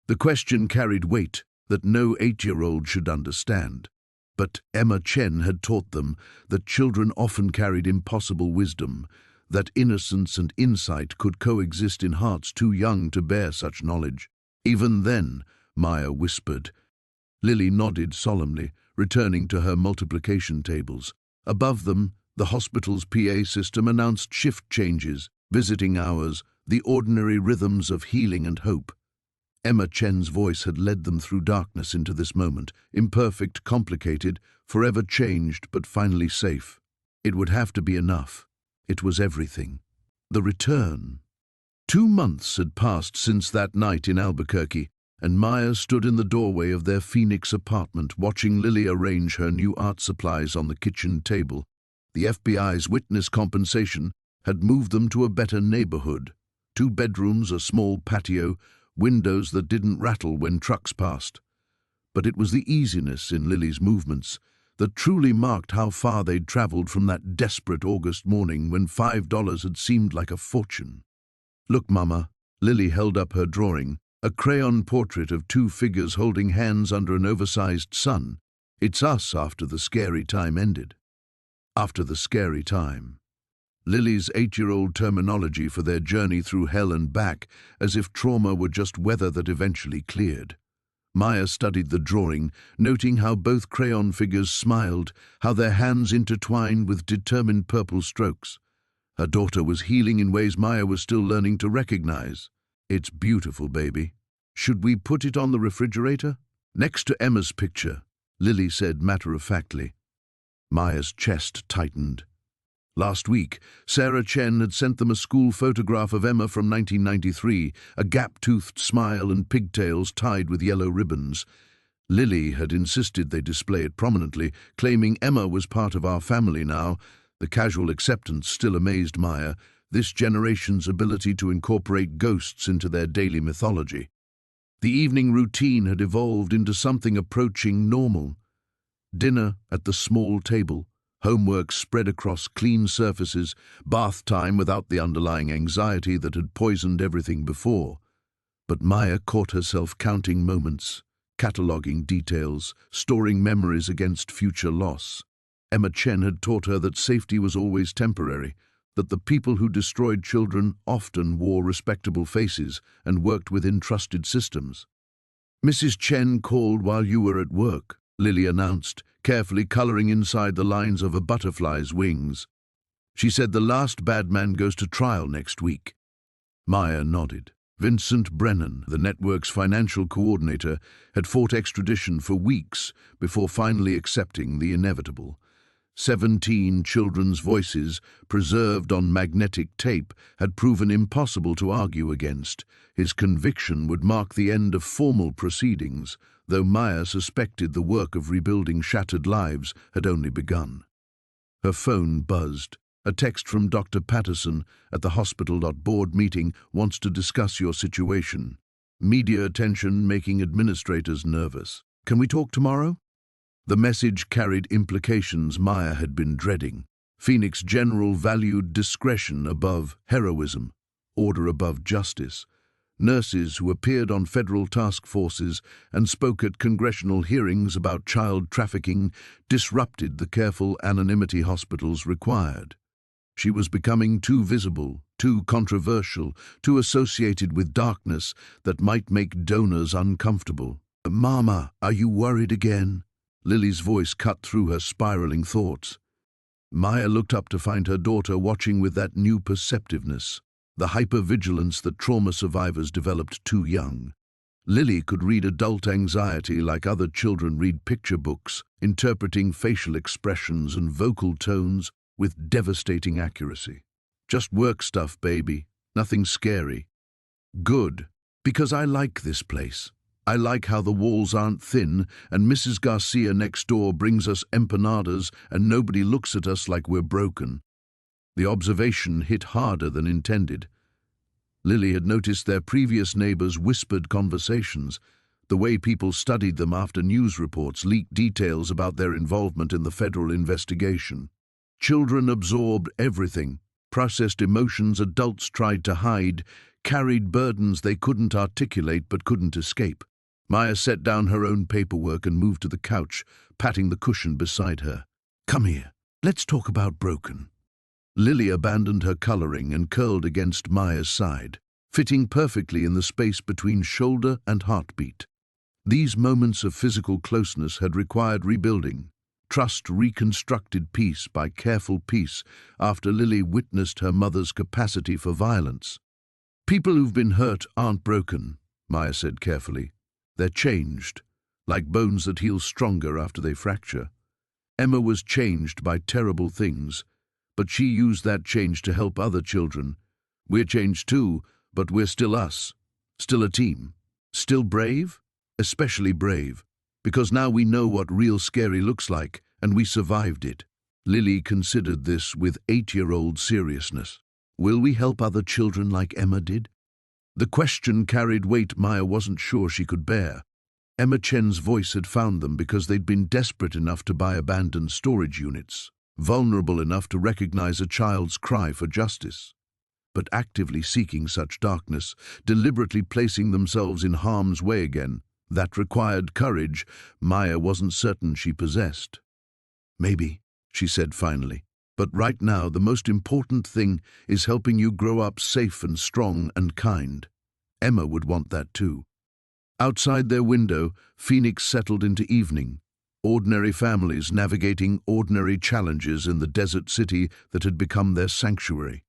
The question carried weight that no 8-year-old should understand. But Emma Chen had taught them that children often carried impossible wisdom, that innocence and insight could coexist in hearts too young to bear such knowledge. Even then, Maya whispered. Lily nodded solemnly, returning to her multiplication tables. Above them, the hospital's PA system announced shift changes, visiting hours, the ordinary rhythms of healing and hope. Emma Chen's voice had led them through darkness into this moment, imperfect, complicated, forever changed, but finally safe. It would have to be enough. It was everything. The return. 2 months had passed since that night in Albuquerque, and Maya stood in the doorway of their Phoenix apartment watching Lily arrange her new art supplies on the kitchen table. The FBI's witness compensation had moved them to a better neighborhood. 2 bedrooms, a small patio, windows that didn't rattle when trucks passed. But it was the easiness in Lily's movements that truly marked how far they'd traveled from that desperate August morning when $5 had seemed like a fortune. Look, Mama, Lily held up her drawing, a crayon portrait of 2 figures holding hands under an oversized sun. It's us after the scary time ended. After the scary time. Lily's 8-year-old terminology for their journey through hell and back, as if trauma were just weather that eventually cleared. Maya studied the drawing, noting how both crayon figures smiled, how their hands intertwined with determined purple strokes. Her daughter was healing in ways Maya was still learning to recognize. "It's beautiful, baby. Should we put it on the refrigerator?" "Next to Emma's picture," Lily said matter-of-factly. Maya's chest tightened. Last week, Sarah Chen had sent them a school photograph of Emma from 1993, a gap-toothed smile and pigtails tied with yellow ribbons. Lily had insisted they display it prominently, claiming Emma was part of our family now. The casual acceptance still amazed Maya, this generation's ability to incorporate ghosts into their daily mythology. The evening routine had evolved into something approaching normal. Dinner at the small table, homework spread across clean surfaces, bath time without the underlying anxiety that had poisoned everything before. But Maya caught herself counting moments, cataloguing details, storing memories against future loss. Emma Chen had taught her that safety was always temporary, that the people who destroyed children often wore respectable faces and worked within trusted systems. "Mrs. Chen called while you were at work," Lily announced, carefully coloring inside the lines of a butterfly's wings. "She said the last bad man goes to trial next week." Maya nodded. Vincent Brennan, the network's financial coordinator, had fought extradition for weeks before finally accepting the inevitable. 17 children's voices, preserved on magnetic tape, had proven impossible to argue against. His conviction would mark the end of formal proceedings, though Maya suspected the work of rebuilding shattered lives had only begun. Her phone buzzed. "A text from Dr. Patterson at the hospital.board meeting wants to discuss your situation. Media attention making administrators nervous. Can we talk tomorrow?" The message carried implications Maya had been dreading. Phoenix General valued discretion above heroism, order above justice. Nurses who appeared on federal task forces and spoke at congressional hearings about child trafficking disrupted the careful anonymity hospitals required. She was becoming too visible, too controversial, too associated with darkness that might make donors uncomfortable. "Mama, are you worried again?" Lily's voice cut through her spiraling thoughts. Maya looked up to find her daughter watching with that new perceptiveness, the hypervigilance that trauma survivors developed too young. Lily could read adult anxiety like other children read picture books, interpreting facial expressions and vocal tones with devastating accuracy. "Just work stuff, baby. Nothing scary." "Good, because I like this place. I like how the walls aren't thin, and Mrs. Garcia next door brings us empanadas and nobody looks at us like we're broken." The observation hit harder than intended. Lily had noticed their previous neighbors' whispered conversations, the way people studied them after news reports leaked details about their involvement in the federal investigation. Children absorbed everything, processed emotions adults tried to hide, carried burdens they couldn't articulate but couldn't escape. Maya set down her own paperwork and moved to the couch, patting the cushion beside her. "Come here, let's talk about broken." Lily abandoned her coloring and curled against Maya's side, fitting perfectly in the space between shoulder and heartbeat. These moments of physical closeness had required rebuilding. Trust reconstructed piece by careful piece after Lily witnessed her mother's capacity for violence. "People who've been hurt aren't broken," Maya said carefully. "They're changed, like bones that heal stronger after they fracture. Emma was changed by terrible things, but she used that change to help other children. We're changed too, but we're still us, still a team. Still brave? Especially brave, because now we know what real scary looks like, and we survived it." Lily considered this with 8-year-old seriousness. Will we help other children like Emma did? The question carried weight Maya wasn't sure she could bear. Emma Chen's voice had found them because they'd been desperate enough to buy abandoned storage units, vulnerable enough to recognize a child's cry for justice, but actively seeking such darkness, deliberately placing themselves in harm's way again. That required courage Maya wasn't certain she possessed. "Maybe," she said finally. But right now, the most important thing is helping you grow up safe and strong and kind. Emma would want that too. Outside their window, Phoenix settled into evening. Ordinary families navigating ordinary challenges in the desert city that had become their sanctuary.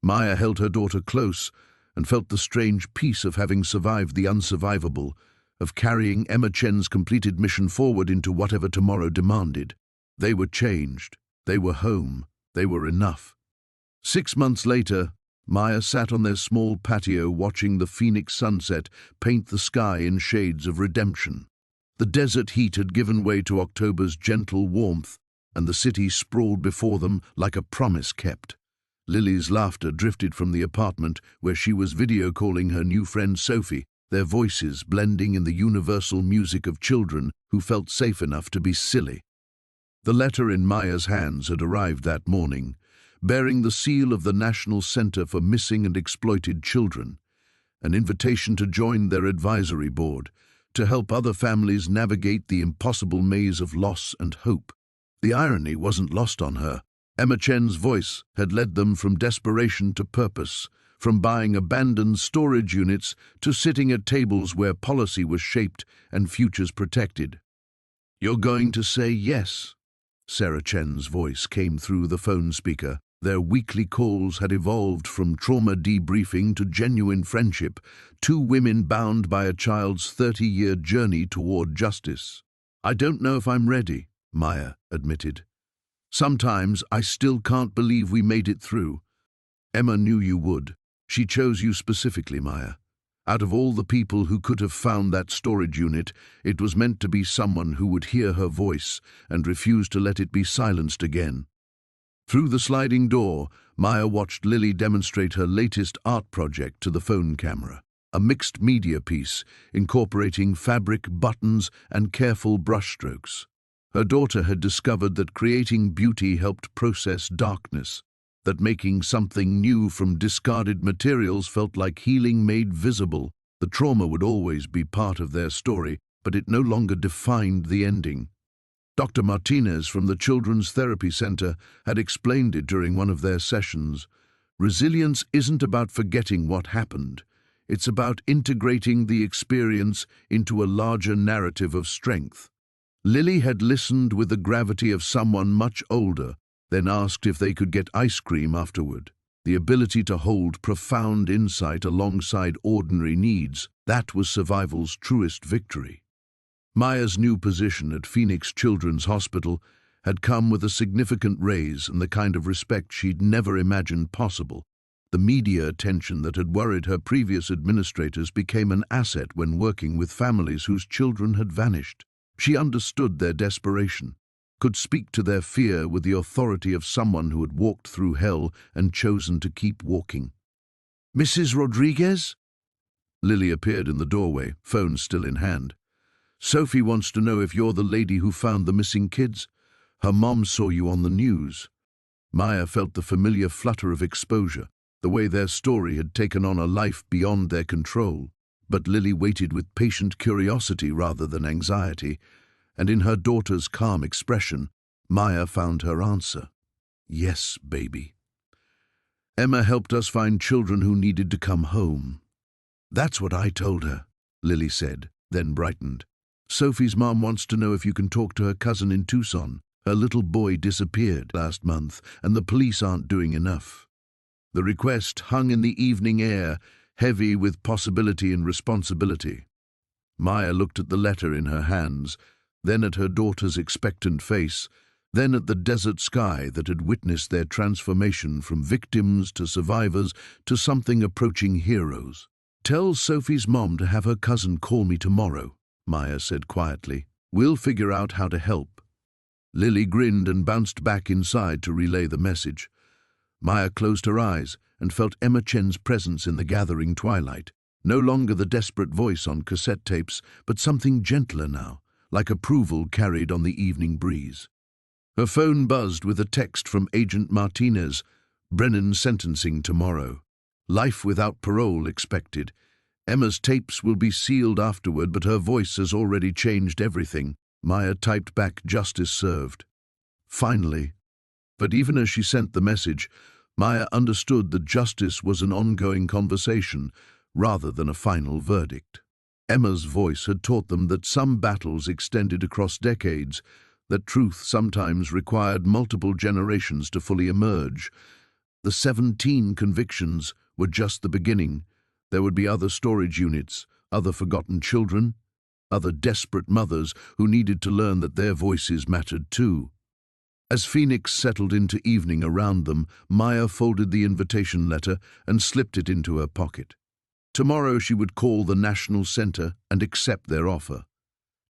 Maya held her daughter close and felt the strange peace of having survived the unsurvivable, of carrying Emma Chen's completed mission forward into whatever tomorrow demanded. They were changed. They were home. They were enough. 6 months later, Maya sat on their small patio watching the Phoenix sunset paint the sky in shades of redemption. The desert heat had given way to October's gentle warmth, and the city sprawled before them like a promise kept. Lily's laughter drifted from the apartment where she was video calling her new friend Sophie, their voices blending in the universal music of children who felt safe enough to be silly. The letter in Maya's hands had arrived that morning, bearing the seal of the National Center for Missing and Exploited Children, an invitation to join their advisory board, to help other families navigate the impossible maze of loss and hope. The irony wasn't lost on her. Emma Chen's voice had led them from desperation to purpose, from buying abandoned storage units to sitting at tables where policy was shaped and futures protected. "You're going to say yes?" Sarah Chen's voice came through the phone speaker. Their weekly calls had evolved from trauma debriefing to genuine friendship, two women bound by a child's 30-year journey toward justice. "I don't know if I'm ready," Maya admitted. "Sometimes I still can't believe we made it through." "Emma knew you would. She chose you specifically, Maya. Out of all the people who could have found that storage unit, it was meant to be someone who would hear her voice and refuse to let it be silenced again." Through the sliding door, Maya watched Lily demonstrate her latest art project to the phone camera, a mixed media piece incorporating fabric, buttons, and careful brushstrokes. Her daughter had discovered that creating beauty helped process darkness, that making something new from discarded materials felt like healing made visible. The trauma would always be part of their story, but it no longer defined the ending. Dr. Martinez from the Children's Therapy Center had explained it during one of their sessions. Resilience isn't about forgetting what happened. It's about integrating the experience into a larger narrative of strength. Lily had listened with the gravity of someone much older, then asked if they could get ice cream afterward. The ability to hold profound insight alongside ordinary needs, that was survival's truest victory. Maya's new position at Phoenix Children's Hospital had come with a significant raise and the kind of respect she'd never imagined possible. The media attention that had worried her previous administrators became an asset when working with families whose children had vanished. She understood their desperation, could speak to their fear with the authority of someone who had walked through hell and chosen to keep walking. "Mrs. Rodriguez?" Lily appeared in the doorway, phone still in hand. "Sophie wants to know if you're the lady who found the missing kids. Her mom saw you on the news." Maya felt the familiar flutter of exposure, the way their story had taken on a life beyond their control. But Lily waited with patient curiosity rather than anxiety, and in her daughter's calm expression, Maya found her answer. "Yes, baby. Emma helped us find children who needed to come home." "That's what I told her," Lily said, then brightened. "Sophie's mom wants to know if you can talk to her cousin in Tucson. Her little boy disappeared last month, and the police aren't doing enough." The request hung in the evening air, heavy with possibility and responsibility. Maya looked at the letter in her hands, then at her daughter's expectant face, then at the desert sky that had witnessed their transformation from victims to survivors to something approaching heroes. "Tell Sophie's mom to have her cousin call me tomorrow," Maya said quietly. "We'll figure out how to help." Lily grinned and bounced back inside to relay the message. Maya closed her eyes and felt Emma Chen's presence in the gathering twilight. No longer the desperate voice on cassette tapes, but something gentler now, like approval carried on the evening breeze. Her phone buzzed with a text from Agent Martinez. "Brennan sentencing tomorrow. Life without parole expected. Emma's tapes will be sealed afterward, but her voice has already changed everything." Maya typed back, "Justice served." Finally, But even as she sent the message, Maya understood that justice was an ongoing conversation rather than a final verdict. Emma's voice had taught them that some battles extended across decades, that truth sometimes required multiple generations to fully emerge. The 17 convictions were just the beginning. There would be other storage units, other forgotten children, other desperate mothers who needed to learn that their voices mattered too. As Phoenix settled into evening around them, Maya folded the invitation letter and slipped it into her pocket. Tomorrow she would call the National Center and accept their offer.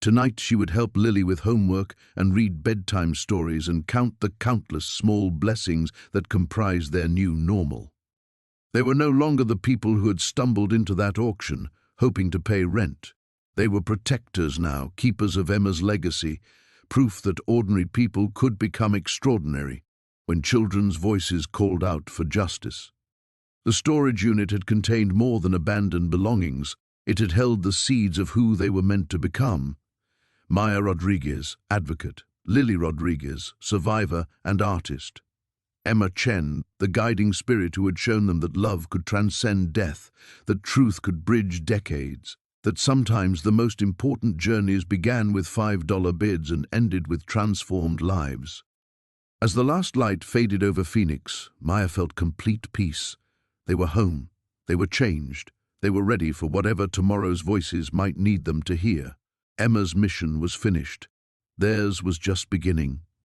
Tonight she would help Lily with homework and read bedtime stories and count the countless small blessings that comprised their new normal. They were no longer the people who had stumbled into that auction, hoping to pay rent. They were protectors now, keepers of Emma's legacy, proof that ordinary people could become extraordinary when children's voices called out for justice. The storage unit had contained more than abandoned belongings. It had held the seeds of who they were meant to become. Maya Rodriguez, advocate; Lily Rodriguez, survivor and artist; Emma Chen, the guiding spirit who had shown them that love could transcend death, that truth could bridge decades, that sometimes the most important journeys began with $5 bids and ended with transformed lives. As the last light faded over Phoenix, Maya felt complete peace. They were home. They were changed. They were ready for whatever tomorrow's voices might need them to hear. Emma's mission was finished. Theirs was just beginning.